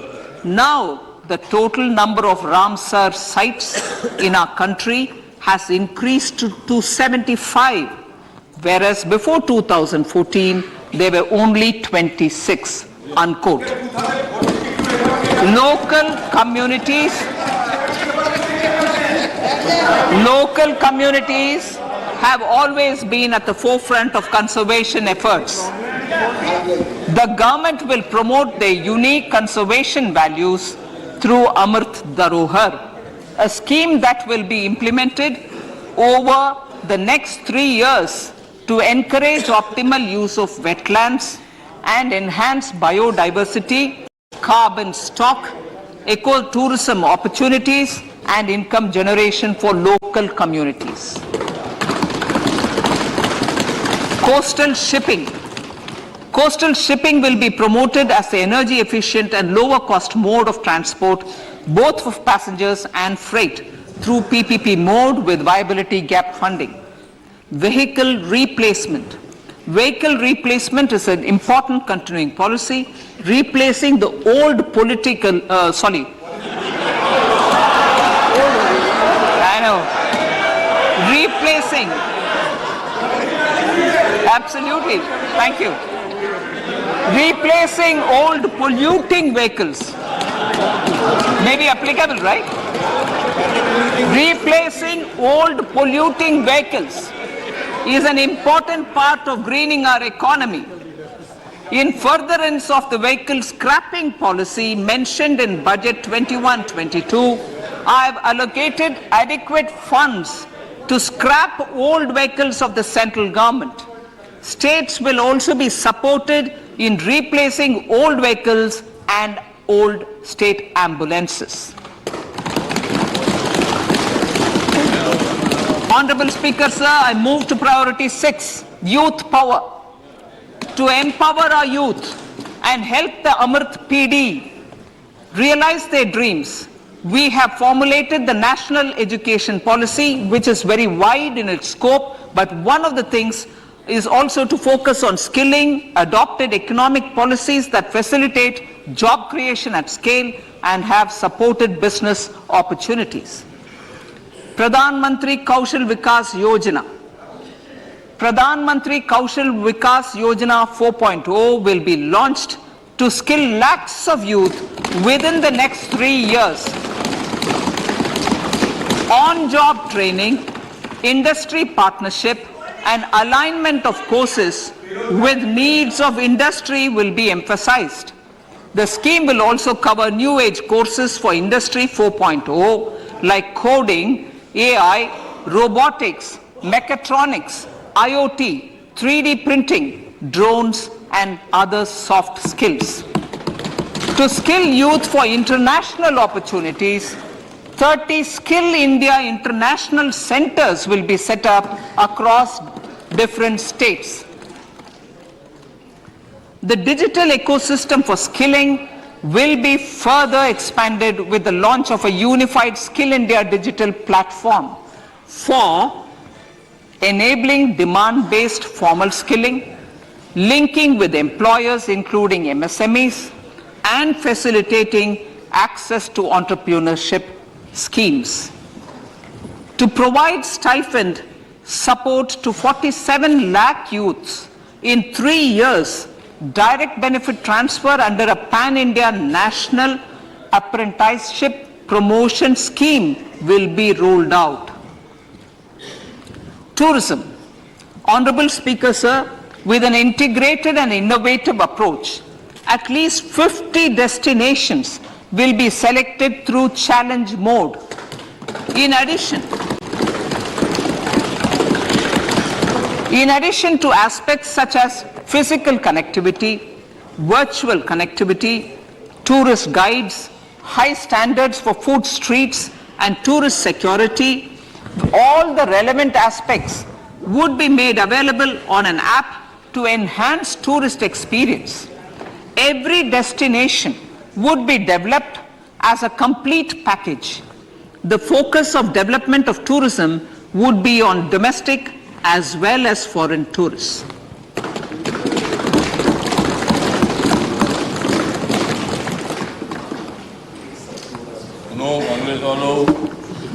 S6: now the total number of Ramsar sites in our country has increased to 75, whereas before 2014, there were only 26, unquote. Local communities have always been at the forefront of conservation efforts. The government will promote their unique conservation values through Amrit Dharohar, a scheme that will be implemented over the next 3 years to encourage optimal use of wetlands and enhance biodiversity, carbon stock, ecotourism opportunities, and income generation for local communities. Coastal shipping. Coastal shipping will be promoted as the energy efficient and lower cost mode of transport, both for passengers and freight, through PPP mode with viability gap funding. Vehicle replacement. Vehicle replacement is an important continuing policy, replacing the old political, replacing, absolutely, thank you. Replacing old polluting vehicles. May be applicable, right? Replacing old polluting vehicles is an important part of greening our economy. In furtherance of the vehicle scrapping policy mentioned in Budget 21-22, I have allocated adequate funds to scrap old vehicles of the central government. States will also be supported in replacing old vehicles and old state ambulances. Honorable Speaker, sir, I move to priority 6, youth power. To empower our youth and help the Amrit PD realize their dreams, we have formulated the National Education Policy, which is very wide in its scope, but one of the things is also to focus on skilling, adopted economic policies that facilitate job creation at scale and have supported business opportunities. Pradhan Mantri Kaushal Vikas Yojana. Pradhan Mantri Kaushal Vikas Yojana 4.0 will be launched to skill lakhs of youth within the next 3 years. On-job training, industry partnership, and alignment of courses with needs of industry will be emphasized. The scheme will also cover new age courses for Industry 4.0 like coding, AI, robotics, mechatronics, IoT, 3D printing, drones, and other soft skills. To skill youth for international opportunities, 30 Skill India International Centers will be set up across different states. The digital ecosystem for skilling will be further expanded with the launch of a unified Skill India digital platform for enabling demand-based formal skilling, linking with employers including MSMEs, and facilitating access to entrepreneurship schemes. To provide stipend support to 47 lakh youths in 3 years, direct benefit transfer under a pan-India national apprenticeship promotion scheme will be rolled out. Tourism. Honorable Speaker, sir, with an integrated and innovative approach, at least 50 destinations will be selected through challenge mode. In addition to aspects such as physical connectivity, virtual connectivity, tourist guides, high standards for food streets, and tourist security, all the relevant aspects would be made available on an app to enhance tourist experience. Every destination would be developed as a complete package. The focus of development of tourism would be on domestic as well as foreign tourists.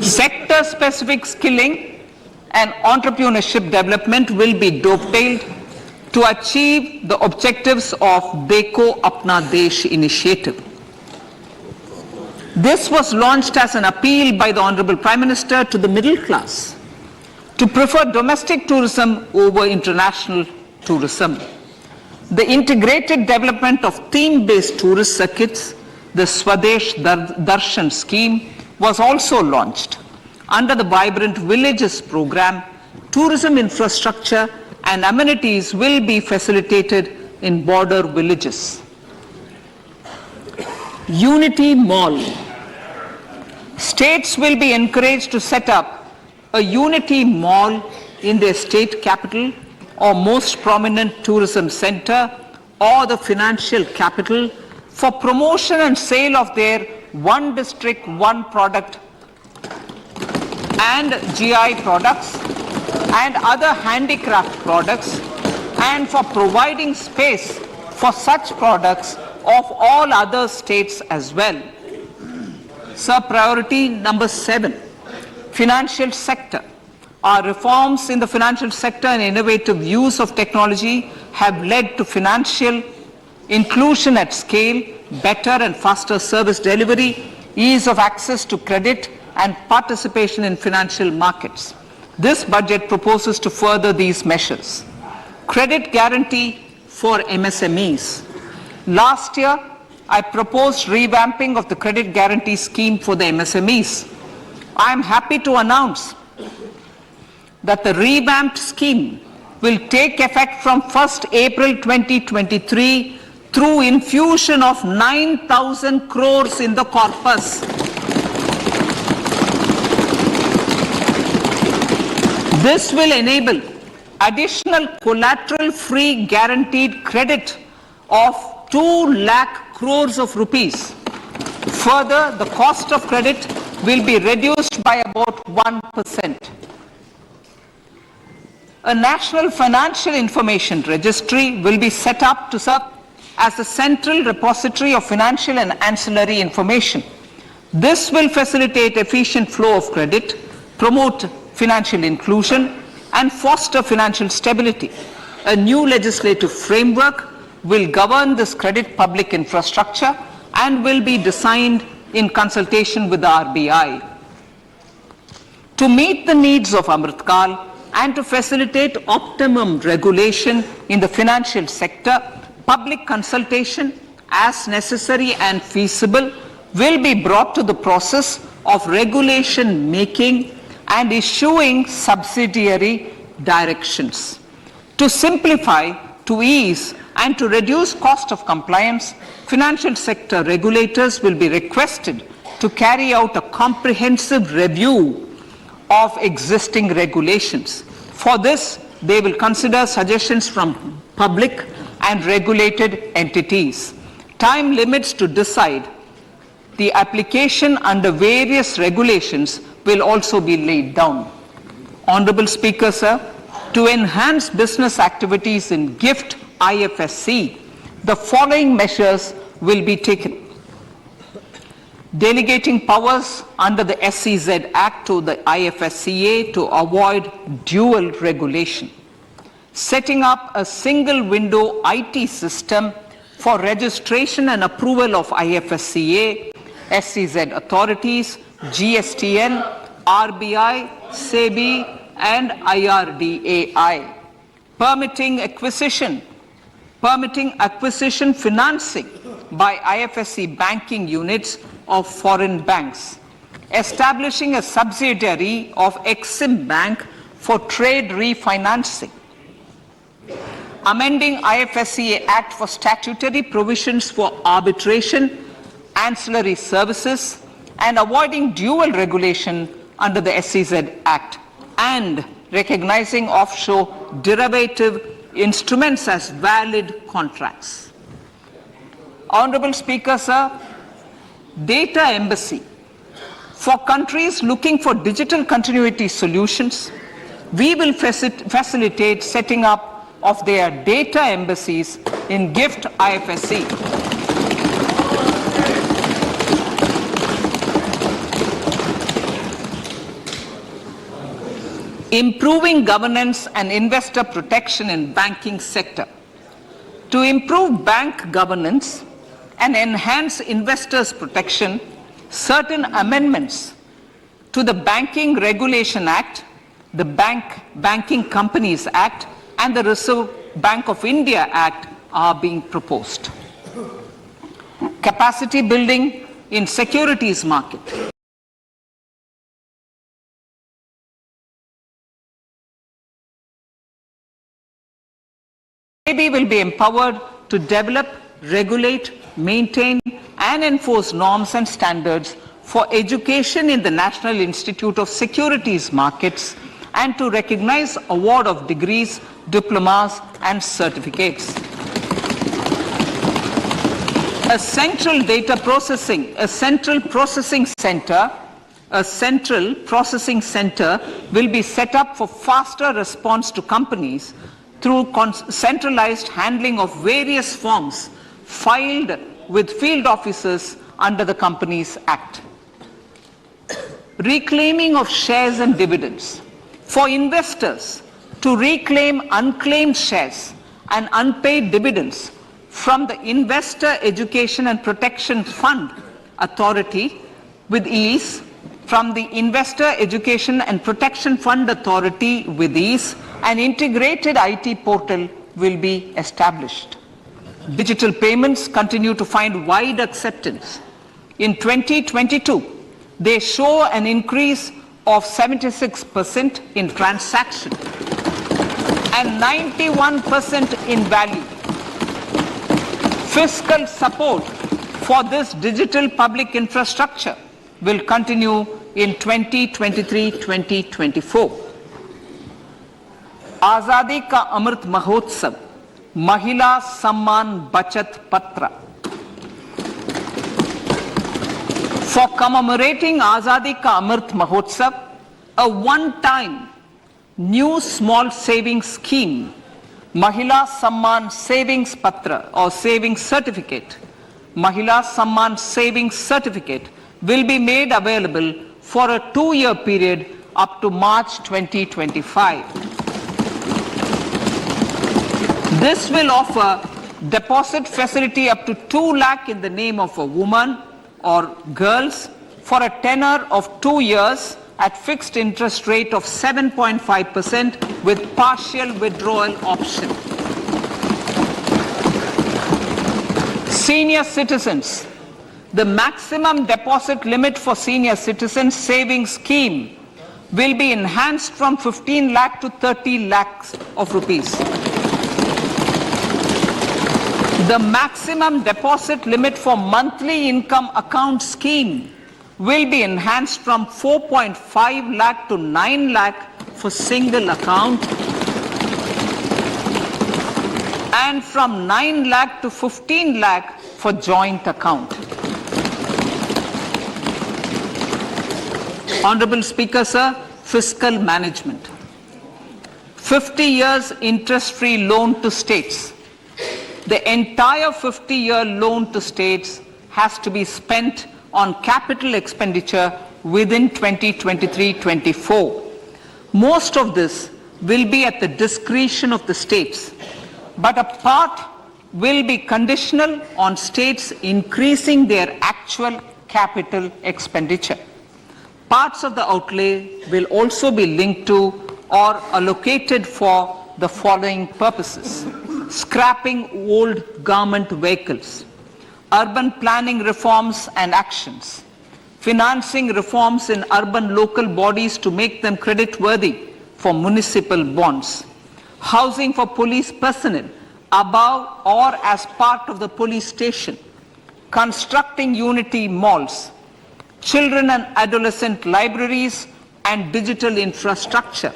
S6: Sector-specific skilling and entrepreneurship development will be dovetailed to achieve the objectives of Dekho Apna Desh initiative. This was launched as an appeal by the Honorable Prime Minister to the middle class to prefer domestic tourism over international tourism. The integrated development of theme-based tourist circuits, the Swadesh Darshan scheme, was also launched. Under the Vibrant Villages program, tourism infrastructure and amenities will be facilitated in border villages. Unity Mall. States will be encouraged to set up a Unity Mall in their state capital or most prominent tourism center or the financial capital for promotion and sale of their one district, one product and GI products and other handicraft products, and for providing space for such products of all other states as well. Sir, priority number 7, financial sector. Our reforms in the financial sector and innovative use of technology have led to financial inclusion at scale, better and faster service delivery, ease of access to credit, and participation in financial markets. This budget proposes to further these measures. Credit guarantee for MSMEs. Last year, I proposed revamping of the credit guarantee scheme for the MSMEs. I am happy to announce that the revamped scheme will take effect from 1st April 2023 through infusion of 9,000 crores in the corpus. This will enable additional collateral-free guaranteed credit of 2 lakh crores of rupees. Further, the cost of credit will be reduced by about 1%. A national financial information registry will be set up to serve as a central repository of financial and ancillary information. This will facilitate efficient flow of credit, promote financial inclusion, and foster financial stability. A new legislative framework will govern this credit public infrastructure and will be designed in consultation with the RBI. To meet the needs of Amritkal and to facilitate optimum regulation in the financial sector, public consultation as necessary and feasible, will be brought to the process of regulation making and issuing subsidiary directions. To simplify, to ease, and to reduce cost of compliance, financial sector regulators will be requested to carry out a comprehensive review of existing regulations. For this, they will consider suggestions from public and regulated entities. Time limits to decide the application under various regulations will also be laid down. Honorable Speaker, sir, to enhance business activities in GIFT IFSC, the following measures will be taken. Delegating powers under the SEZ Act to the IFSCA to avoid dual regulation. Setting up a single window IT system for registration and approval of IFSCA, SEZ authorities, GSTN, RBI, SEBI, and IRDAI. Permitting acquisition financing by IFSC banking units of foreign banks. Establishing a subsidiary of Exim Bank for trade refinancing. Amending IFSCA Act for statutory provisions for arbitration, ancillary services, and avoiding dual regulation under the SEZ Act, and recognizing offshore derivative instruments as valid contracts. Honorable Speaker, sir, data embassy. For countries looking for digital continuity solutions, we will facilitate setting up of their data embassies in GIFT IFSC. Improving governance and investor protection in banking sector. To improve bank governance and enhance investors' protection, certain amendments to the Banking Regulation Act, the Banking Companies Act, and the Reserve Bank of India Act are being proposed. Capacity building in securities market. SEBI will be empowered to develop, regulate, maintain, and enforce norms and standards for education in the National Institute of Securities Markets and to recognize award of degrees, diplomas, and certificates. A central processing center will be set up for faster response to companies through centralized handling of various forms filed with field officers under the Companies Act. Reclaiming of shares and dividends. For investors to reclaim unclaimed shares and unpaid dividends from the Investor Education and Protection Fund Authority with ease, from the Investor Education and Protection Fund Authority with ease, an integrated IT portal will be established. Digital payments continue to find wide acceptance. In 2022, they show an increase of 76% in transaction and 91% in value. Fiscal support for this digital public infrastructure will continue in 2023-2024. आजादी का अमृत महोत्सव, महिला सम्मान बचत पत्र. For commemorating Azadi Ka Amrit Mahotsav, a one-time new small savings scheme, Mahila Samman Savings Patra or Savings Certificate, Mahila Samman Savings Certificate will be made available for a 2-year period up to March 2025. This will offer deposit facility up to 2 lakh in the name of a woman or girls for a tenure of 2 years at fixed interest rate of 7.5% with partial withdrawal option. Senior citizens. The maximum deposit limit for senior citizens savings scheme will be enhanced from 15 lakh to 30 lakhs of rupees. The maximum deposit limit for monthly income account scheme will be enhanced from 4.5 lakh to 9 lakh for single account and from 9 lakh to 15 lakh for joint account. Honorable Speaker, sir, fiscal management. 50 years interest-free loan to states. The entire 50-year loan to states has to be spent on capital expenditure within 2023-24. Most of this will be at the discretion of the states, but a part will be conditional on states increasing their actual capital expenditure. Parts of the outlay will also be linked to or allocated for the following purposes: scrapping old government vehicles, urban planning reforms and actions, financing reforms in urban local bodies to make them credit-worthy for municipal bonds, housing for police personnel above or as part of the police station, constructing unity malls, children and adolescent libraries and digital infrastructure,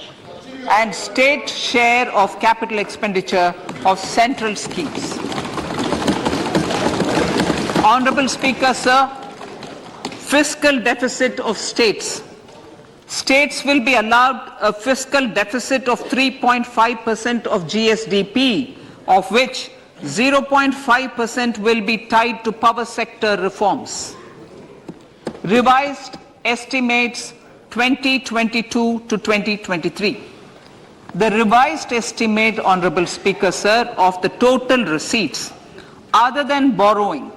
S6: and state share of capital expenditure of central schemes. Honorable Speaker, sir, fiscal deficit of states. States will be allowed a fiscal deficit of 3.5% of GSDP, of which 0.5% will be tied to power sector reforms. Revised estimates 2022 to 2023. The revised estimate, Honorable Speaker, sir, of the total receipts other than borrowing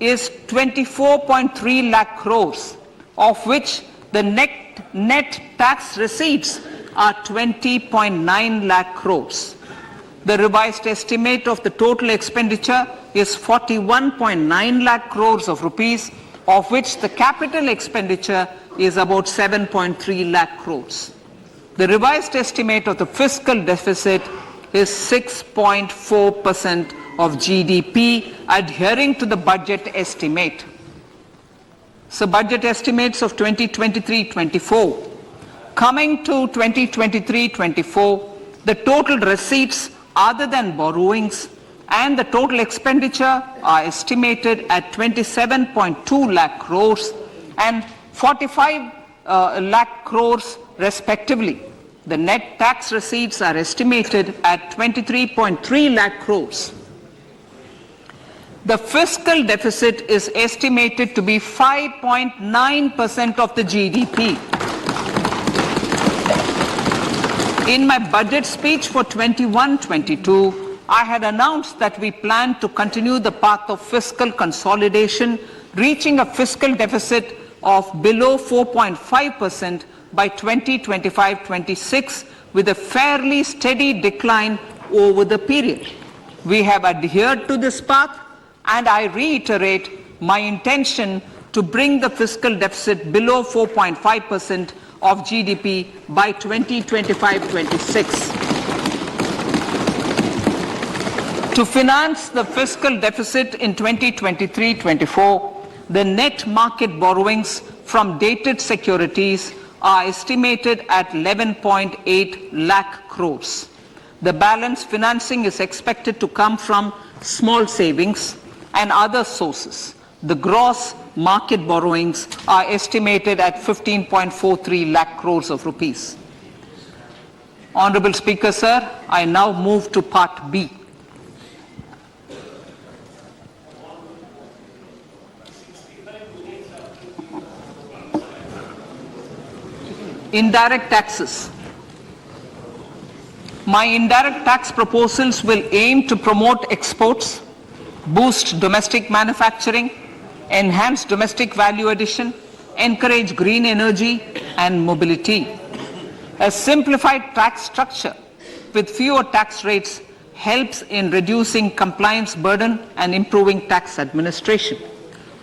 S6: is 24.3 lakh crores, of which the net tax receipts are 20.9 lakh crores. The revised estimate of the total expenditure is 41.9 lakh crores of rupees, of which the capital expenditure is about 7.3 lakh crores. The revised estimate of the fiscal deficit is 6.4% of GDP, adhering to the budget estimate. So budget estimates of 2023-24. Coming to 2023-24, the total receipts other than borrowings and the total expenditure are estimated at 27.2 lakh crores and 45 lakh crores respectively. The net tax receipts are estimated at 23.3 lakh crores. The fiscal deficit is estimated to be 5.9% of the GDP. In my budget speech for 21-22, I had announced that we plan to continue the path of fiscal consolidation, reaching a fiscal deficit of below 4.5% by 2025-26, with a fairly steady decline over the period. We have adhered to this path, and I reiterate my intention to bring the fiscal deficit below 4.5% of GDP by 2025-26. To finance the fiscal deficit in 2023-24, the net market borrowings from dated securities are estimated at 11.8 lakh crores. The balance financing is expected to come from small savings and other sources. The gross market borrowings are estimated at 15.43 lakh crores of rupees. Honorable Speaker, sir, I now move to Part B. Indirect taxes. My indirect tax proposals will aim to promote exports, boost domestic manufacturing, enhance domestic value addition, encourage green energy and mobility. A simplified tax structure with fewer tax rates helps in reducing compliance burden and improving tax administration.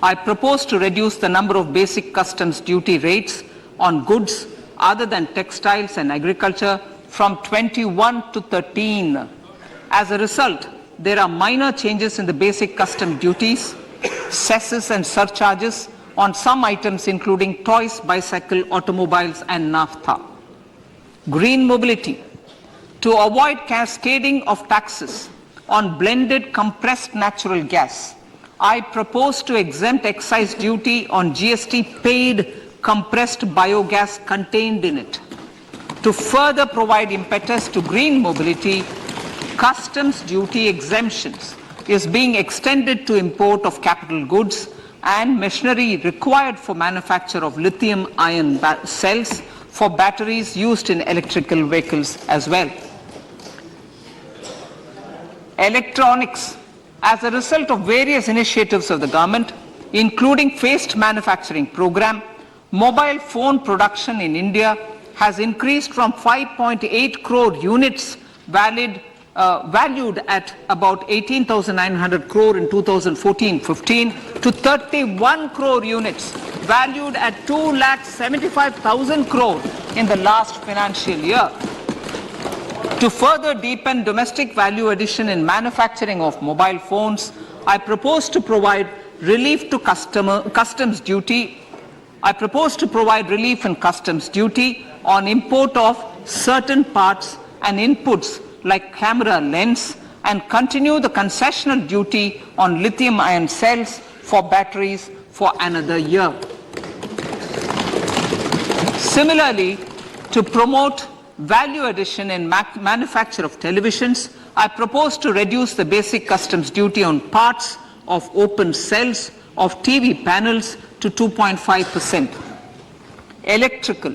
S6: I propose to reduce the number of basic customs duty rates on goods other than textiles and agriculture from 21 to 13. As a result, there are minor changes in the basic custom duties, cesses and surcharges on some items including toys, bicycle, automobiles and naphtha. Green mobility. To avoid cascading of taxes on blended compressed natural gas, I propose to exempt excise duty on GST paid compressed biogas contained in it. To further provide impetus to green mobility, customs duty exemptions is being extended to import of capital goods and machinery required for manufacture of lithium-ion cells for batteries used in electrical vehicles as well. Electronics. As a result of various initiatives of the government, including phased manufacturing program, mobile phone production in India has increased from 5.8 crore units valued at about 18,900 crore in 2014-15 to 31 crore units valued at 2,75,000 crore in the last financial year. To further deepen domestic value addition in manufacturing of mobile phones, I propose to provide relief to customs duty. I propose to provide relief in customs duty on import of certain parts and inputs like camera lens and continue the concessional duty on lithium-ion cells for batteries for another year. Similarly, to promote value addition in manufacture of televisions, I propose to reduce the basic customs duty on parts of open cells of TV panels to 2.5%. Electrical.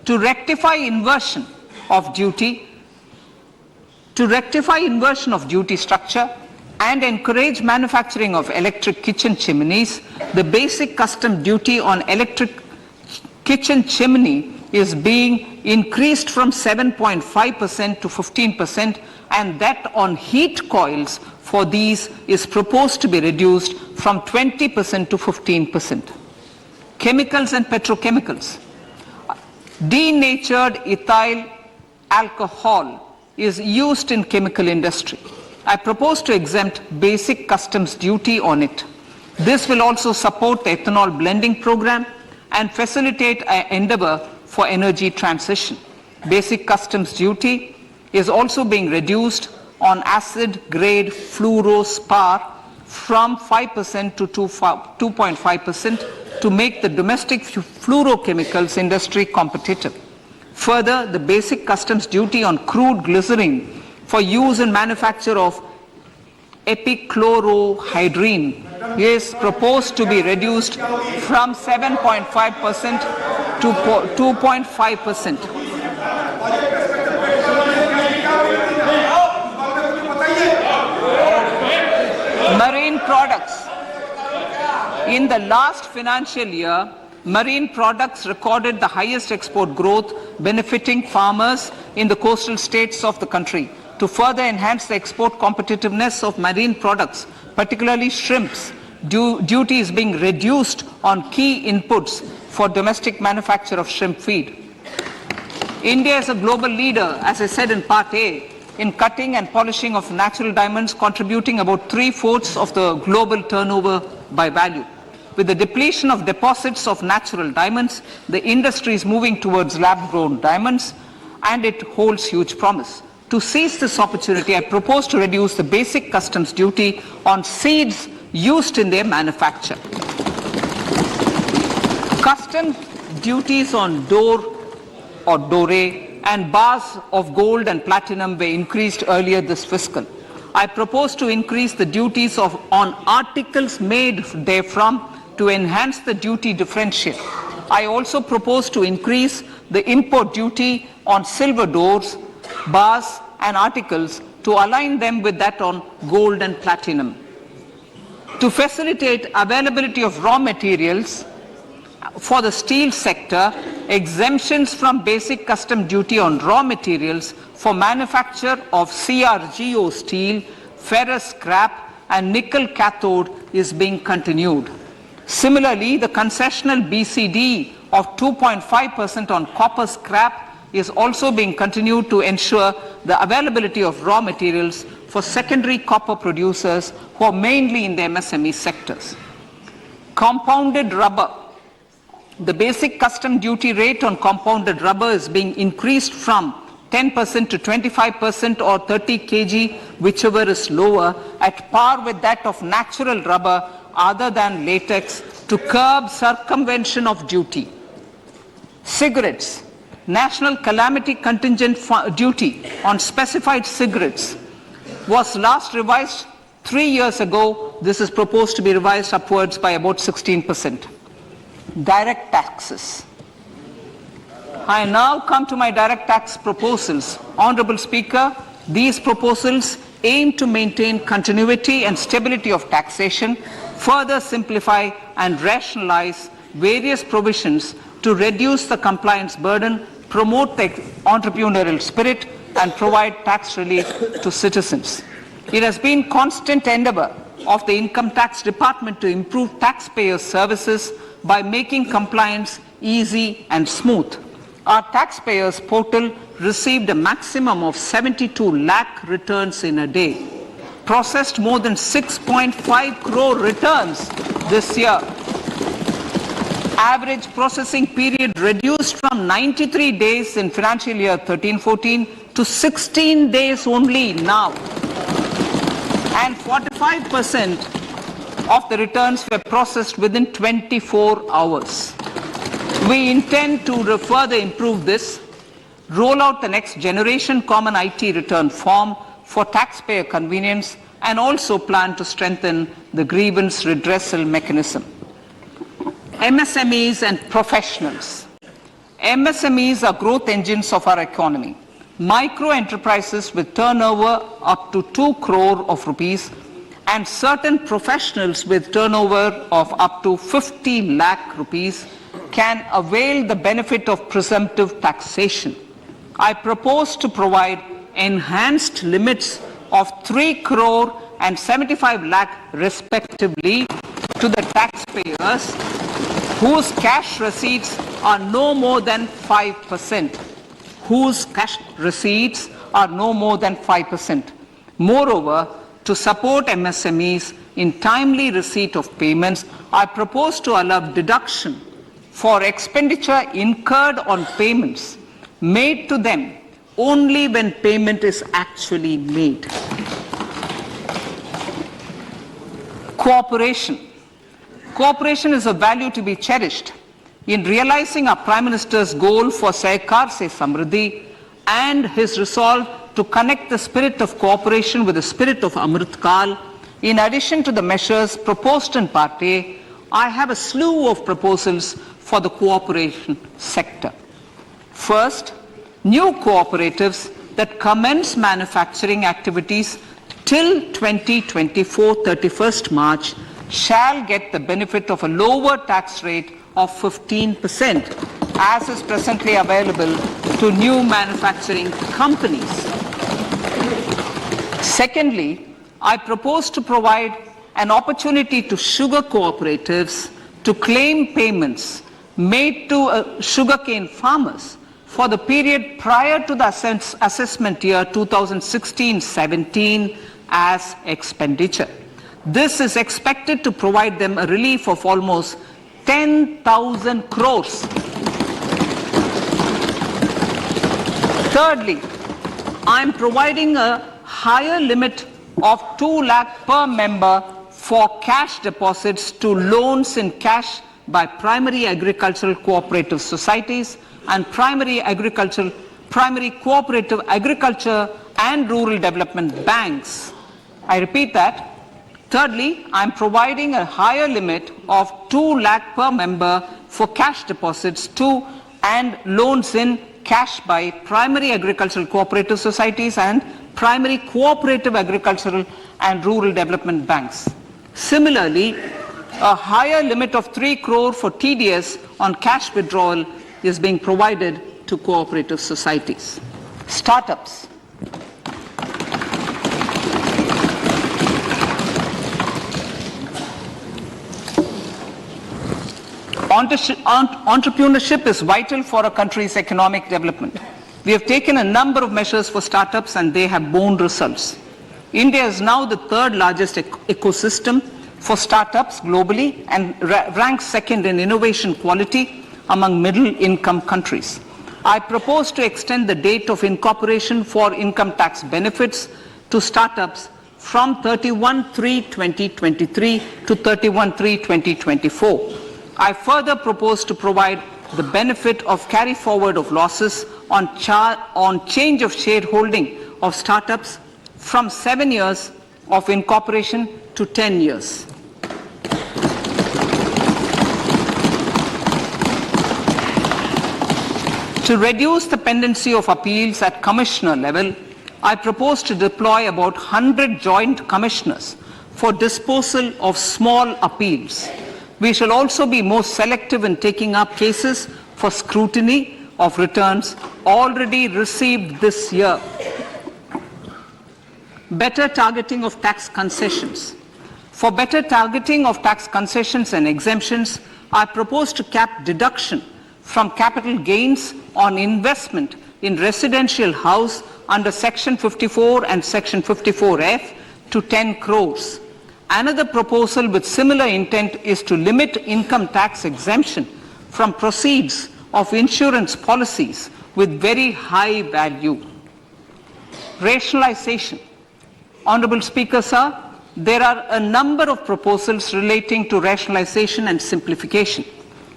S6: To rectify inversion of duty structure and encourage manufacturing of electric kitchen chimneys, the basic custom duty on electric kitchen chimney is being increased from 7.5% to 15%, and that on heat coils for these is proposed to be reduced from 20% to 15%. Chemicals and petrochemicals. Denatured ethyl alcohol is used in chemical industry. I propose to exempt basic customs duty on it. This will also support the ethanol blending program and facilitate an endeavor for energy transition. Basic customs duty is also being reduced on acid-grade fluorospar from 5% to 2.5% to make the domestic fluorochemicals industry competitive. Further, the basic customs duty on crude glycerin for use in manufacture of epichlorohydrin is proposed to be reduced from 7.5% to 2.5%. Marine products. In the last financial year, marine products recorded the highest export growth, benefiting farmers in the coastal states of the country. To further enhance the export competitiveness of marine products, particularly shrimps, duty is being reduced on key inputs for domestic manufacture of shrimp feed. India is a global leader, as I said in Part A, in cutting and polishing of natural diamonds, contributing about 3/4 of the global turnover by value. With the depletion of deposits of natural diamonds, the industry is moving towards lab-grown diamonds, and it holds huge promise. To seize this opportunity, I propose to reduce the basic customs duty on seeds used in their manufacture. Customs duties on door or dore and bars of gold and platinum were increased earlier this fiscal. I propose to increase the duties on articles made therefrom to enhance the duty differential. I also propose to increase the import duty on silver doors, bars and articles to align them with that on gold and platinum. To facilitate availability of raw materials for the steel sector, exemptions from basic custom duty on raw materials for manufacture of CRGO steel, ferrous scrap and nickel cathode is being continued. Similarly, the concessional BCD of 2.5% on copper scrap is also being continued to ensure the availability of raw materials for secondary copper producers who are mainly in the MSME sectors. Compounded rubber. The basic custom duty rate on compounded rubber is being increased from 10% to 25% or 30 kg, whichever is lower, at par with that of natural rubber other than latex to curb circumvention of duty. Cigarettes. National calamity contingent duty on specified cigarettes was last revised 3 years ago. This is proposed to be revised upwards by about 16%. Direct taxes. I now come to my direct tax proposals. Honorable Speaker, these proposals aim to maintain continuity and stability of taxation, further simplify and rationalize various provisions to reduce the compliance burden, promote the entrepreneurial spirit, and provide tax relief to citizens. It has been constant endeavor of the Income Tax Department to improve taxpayers' services by making compliance easy and smooth. Our taxpayers portal received a maximum of 72 lakh returns in a day, processed more than 6.5 crore returns this year. Average processing period reduced from 93 days in financial year 13-14 to 16 days only now. And 45% of the returns were processed within 24 hours. We intend to further improve this, roll out the next generation common IT return form for taxpayer convenience, and also plan to strengthen the grievance redressal mechanism. MSMEs and professionals. MSMEs are growth engines of our economy. Micro enterprises with turnover up to 2 crore of rupees and certain professionals with turnover of up to 50 lakh rupees can avail the benefit of presumptive taxation. I propose to provide enhanced limits of 3 crore and 75 lakh respectively to the taxpayers whose cash receipts are no more than 5%. Whose cash receipts are no more than 5%. Moreover, to support MSMEs in timely receipt of payments, I propose to allow deduction for expenditure incurred on payments made to them only when payment is actually made. Cooperation. Cooperation is a value to be cherished. In realizing our Prime Minister's goal for Sahkar Se Samriddhi and his resolve to connect the spirit of cooperation with the spirit of Amrit Kal, in addition to the measures proposed in Part A, I have a slew of proposals for the cooperation sector. First, new cooperatives that commence manufacturing activities till 2024, 31st March, shall get the benefit of a lower tax rate of 15%, as is presently available to new manufacturing companies. Secondly, I propose to provide an opportunity to sugar cooperatives to claim payments made to sugarcane farmers for the period prior to the assessment year 2016-17 as expenditure. This is expected to provide them a relief of almost 10,000 crores. Thirdly, I am providing a higher limit of 2 lakh per member for cash deposits to loans in cash by primary agricultural cooperative societies and primary cooperative agriculture and rural development banks. I repeat that. Thirdly, I am providing a higher limit of 2 lakh per member for cash deposits to and loans in cash by primary agricultural cooperative societies and primary cooperative agricultural and rural development banks. Similarly, a higher limit of 3 crore for TDS on cash withdrawal is being provided to cooperative societies. Startups. Entrepreneurship is vital for a country's economic development. We have taken a number of measures for startups and they have borne results. India is now the third largest ecosystem for startups globally and ranks second in innovation quality among middle-income countries. I propose to extend the date of incorporation for income tax benefits to startups from 31/3/2023 to 31/3/2024. I further propose to provide the benefit of carry forward of losses on change of shareholding of startups from 7 years of incorporation to 10 years. To reduce the pendency of appeals at commissioner level, I propose to deploy about 100 joint commissioners for disposal of small appeals. We shall also be more selective in taking up cases for scrutiny of returns already received this year. Better targeting of tax concessions. For better targeting of tax concessions and exemptions, I propose to cap deduction from capital gains on investment in residential house under Section 54 and Section 54F to 10 crores. Another proposal with similar intent is to limit income tax exemption from proceeds of insurance policies with very high value. Rationalization. Honorable Speaker, sir, there are a number of proposals relating to rationalization and simplification.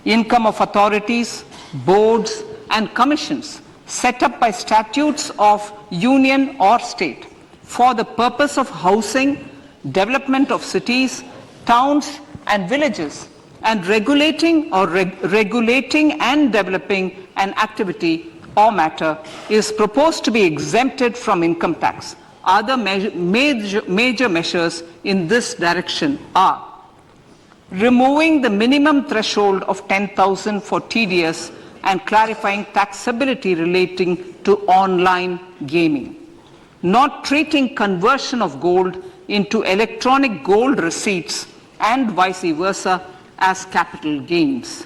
S6: Income of authorities, boards, and commissions set up by statutes of union or state for the purpose of housing, development of cities, towns, and villages, and regulating and developing an activity or matter is proposed to be exempted from income tax. Other major measures in this direction are removing the minimum threshold of 10,000 for TDS and clarifying taxability relating to online gaming, not treating conversion of gold into electronic gold receipts and vice versa as capital gains,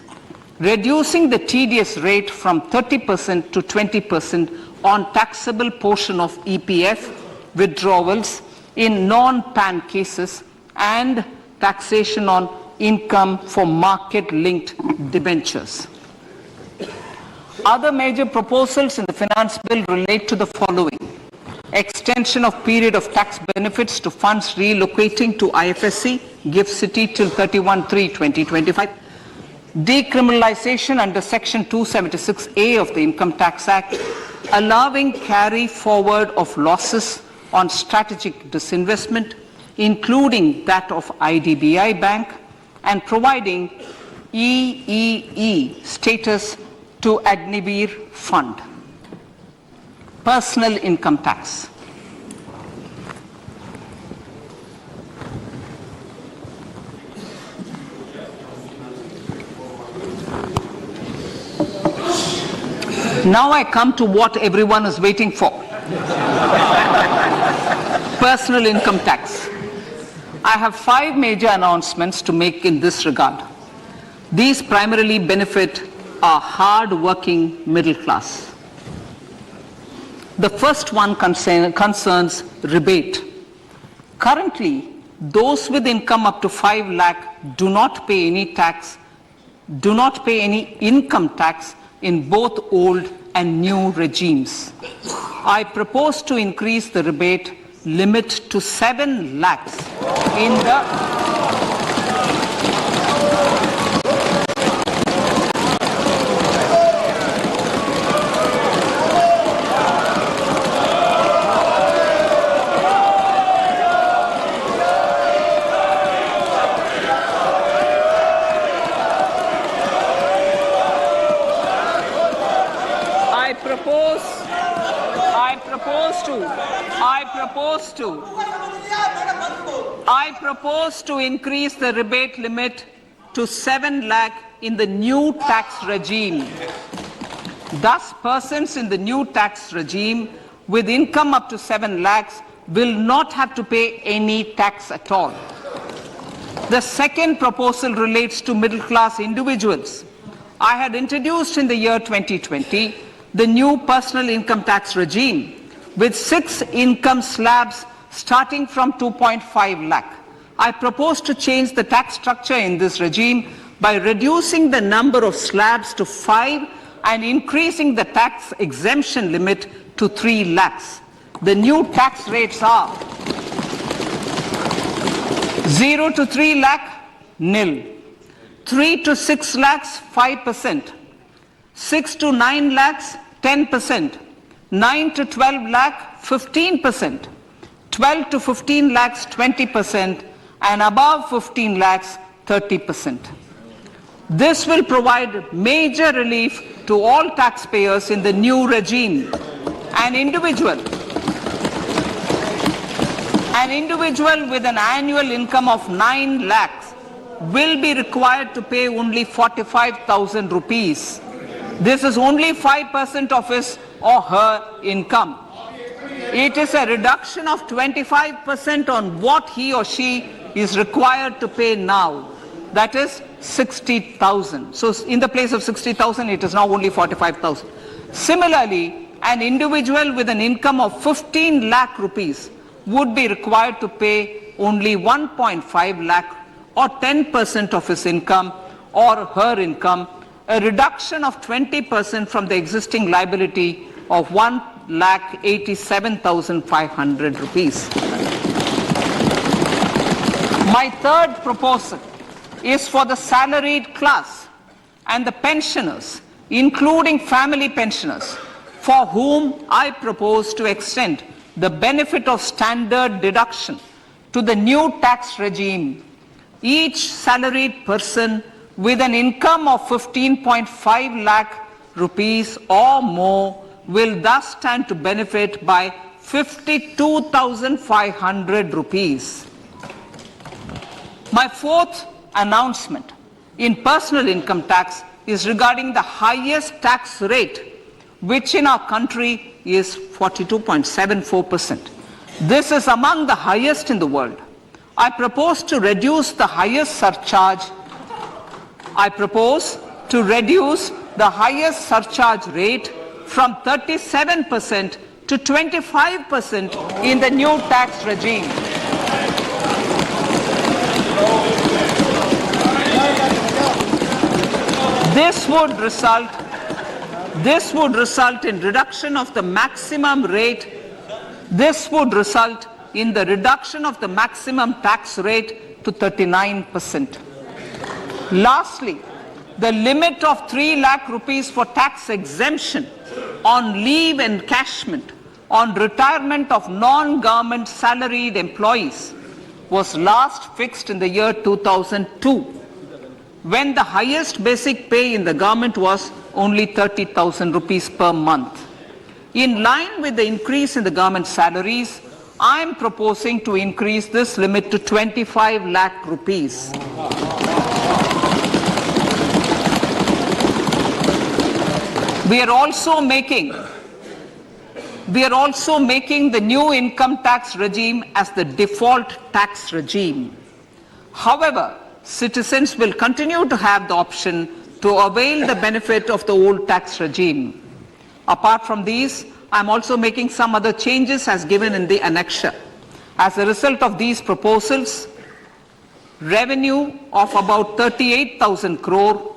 S6: reducing the TDS rate from 30% to 20% on taxable portion of EPF withdrawals in non-PAN cases, and taxation on income for market-linked debentures. Other major proposals in the finance bill relate to the following: extension of period of tax benefits to funds relocating to IFSC, GIFT City till 31/3/2025, decriminalization under Section 276A of the Income Tax Act, allowing carry forward of losses on strategic disinvestment, including that of IDBI Bank, and providing EEE status to Agnivir Fund. Personal income tax. Now I come to what everyone is waiting for. Personal income tax. I have 5 major announcements to make in this regard. These primarily benefit our hard-working middle class. The first one concerns rebate. Currently, those with income up to 5 lakh do not pay any income tax in both old and new regimes. I propose to increase the rebate limit to 7 lakhs in the I propose to increase the rebate limit to 7 lakh in the new tax regime. Thus, persons in the new tax regime with income up to 7 lakhs will not have to pay any tax at all. The second proposal relates to middle-class individuals. I had introduced in the year 2020 the new personal income tax regime with 6 income slabs starting from 2.5 lakh. I propose to change the tax structure in this regime by reducing the number of slabs to 5 and increasing the tax exemption limit to 3 lakhs. The new tax rates are 0 to 3 lakh, nil. 3 to 6 lakhs, 5%. 6 to 9 lakhs, 10%. 9 to 12 lakh, 15%. 12 to 15 lakhs, 20%. And above 15 lakhs, 30%. This will provide major relief to all taxpayers in the new regime. An individual with an annual income of 9 lakhs will be required to pay only 45,000 rupees. This is only 5% of his or her income. It is a reduction of 25% on what he or she is required to pay now. That is 60,000. So in the place of 60,000, it is now only 45,000. Similarly, an individual with an income of 15 lakh rupees would be required to pay only 1.5 lakh or 10% of his income or her income, a reduction of 20% from the existing liability of 1,87,500 rupees. My third proposal is for the salaried class and the pensioners, including family pensioners, for whom I propose to extend the benefit of standard deduction to the new tax regime. Each salaried person with an income of 15.5 lakh rupees or more will thus stand to benefit by 52,500 rupees. My fourth announcement in personal income tax is regarding the highest tax rate, which in our country is 42.74%. This is among the highest in the world. I propose to reduce the highest surcharge. Rate from 37% to 25% in the new tax regime. This would result in reduction of the maximum rate. This would result in the reduction of the maximum tax rate to 39%. Lastly, the limit of 3 lakh rupees for tax exemption on leave encashment on retirement of non-government salaried employees was last fixed in the year 2002, when the highest basic pay in the government was only 30,000 rupees per month. In line with the increase in the government salaries, I am proposing to increase this limit to 25 lakh rupees. We are also making the new income tax regime as the default tax regime. However, citizens will continue to have the option to avail the benefit of the old tax regime. Apart from these, I am also making some other changes as given in the annexure. As a result of these proposals, revenue of about 38,000 crore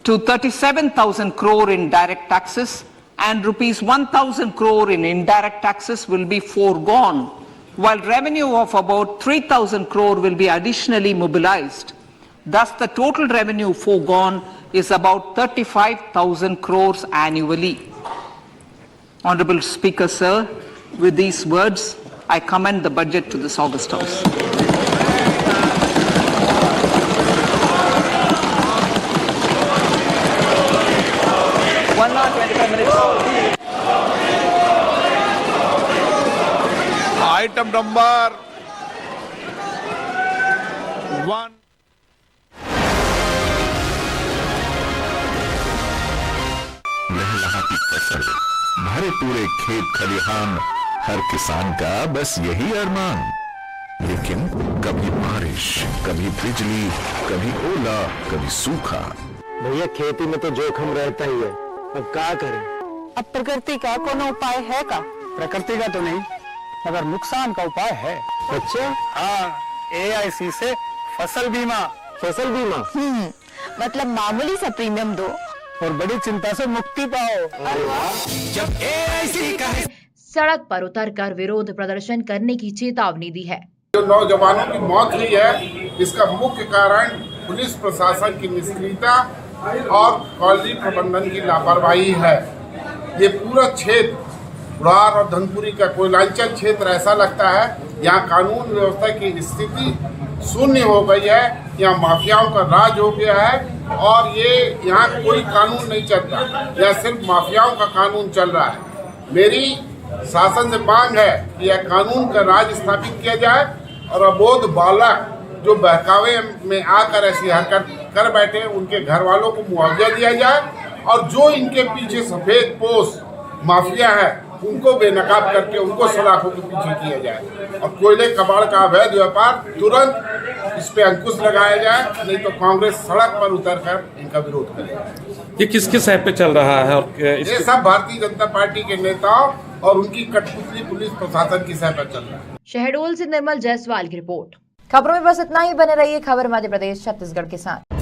S6: to 37,000 crore in direct taxes and rupees 1,000 crore in indirect taxes will be foregone, while revenue of about 3,000 crore will be additionally mobilized. Thus, the total revenue foregone is about 35,000 crores annually. Honorable Speaker, sir, with these words, I commend the budget to this august House.
S5: Item number 1.
S7: की फसल, भरे पूरे खेत खलिहान, हर किसान का बस यही अरमान। लेकिन कभी बारिश, कभी बिजली, कभी ओला, कभी सूखा।
S8: भैया खेती में तो जोखिम रहता ही है, अब क्या करें।
S9: अब प्रकृति का कोनो उपाय है का?
S8: प्रकृति का तो नहीं, मगर नुकसान का उपाय है।
S9: अच्छा,
S8: हाँ, AIC से फसल बीमा।
S9: फसल बीमा? मतलब मामूली सा प्रीमियम दो
S8: और बड़ी चिंता से मुक्ति पाओ।
S10: जब AIC का
S1: सड़क पर उतरकर विरोध प्रदर्शन करने की चेतावनी दी है।
S11: जो नौजवानों की मौत हुई है, इसका मुख्य कारण पुलिस प्रशासन की निष्क्रियता और कॉलोनी प्रबंधन की लापरवाही है। ये पूरा क्षेत्र बुढ़ार और धनपुरी का कोयलांचल क्षेत्र ऐसा लगता है, यहाँ कानून व्यवस्था की स्थिति शून्य हो गई है, यहाँ माफियाओं का राज हो गया है और ये यहाँ कोई कानून नहीं चलता, यहाँ सिर्फ माफियाओं का कानून चल रहा है। मेरी शासन से मांग है कि यह कानून का राज स्थापित किया जाए और अबोध बालक जो बहकावे में आकर ऐसी हरकत कर बैठे उनके घर वालों को मुआवजा दिया जाए और जो इनके पीछे सफेद पोश माफिया है उनको बेनकाब करके उनको सलाखों के पीछे किया जाए और कोयले कबाड़ का अवैध व्यापार तुरंत इस पे अंकुश लगाया जाए, नहीं तो कांग्रेस सड़क पर उतरकर इनका विरोध करेगी।
S12: ये किसके साथ पे चल रहा है? और
S11: ये सब भारतीय जनता पार्टी के नेताओं और उनकी कठपुतली पुलिस प्रशासन की सह पर चल रहा है।
S1: शहडोल से निर्मल जायसवाल की रिपोर्ट। खबरों में बस इतना ही, बने रहिए खबर मध्य प्रदेश छत्तीसगढ़ के साथ।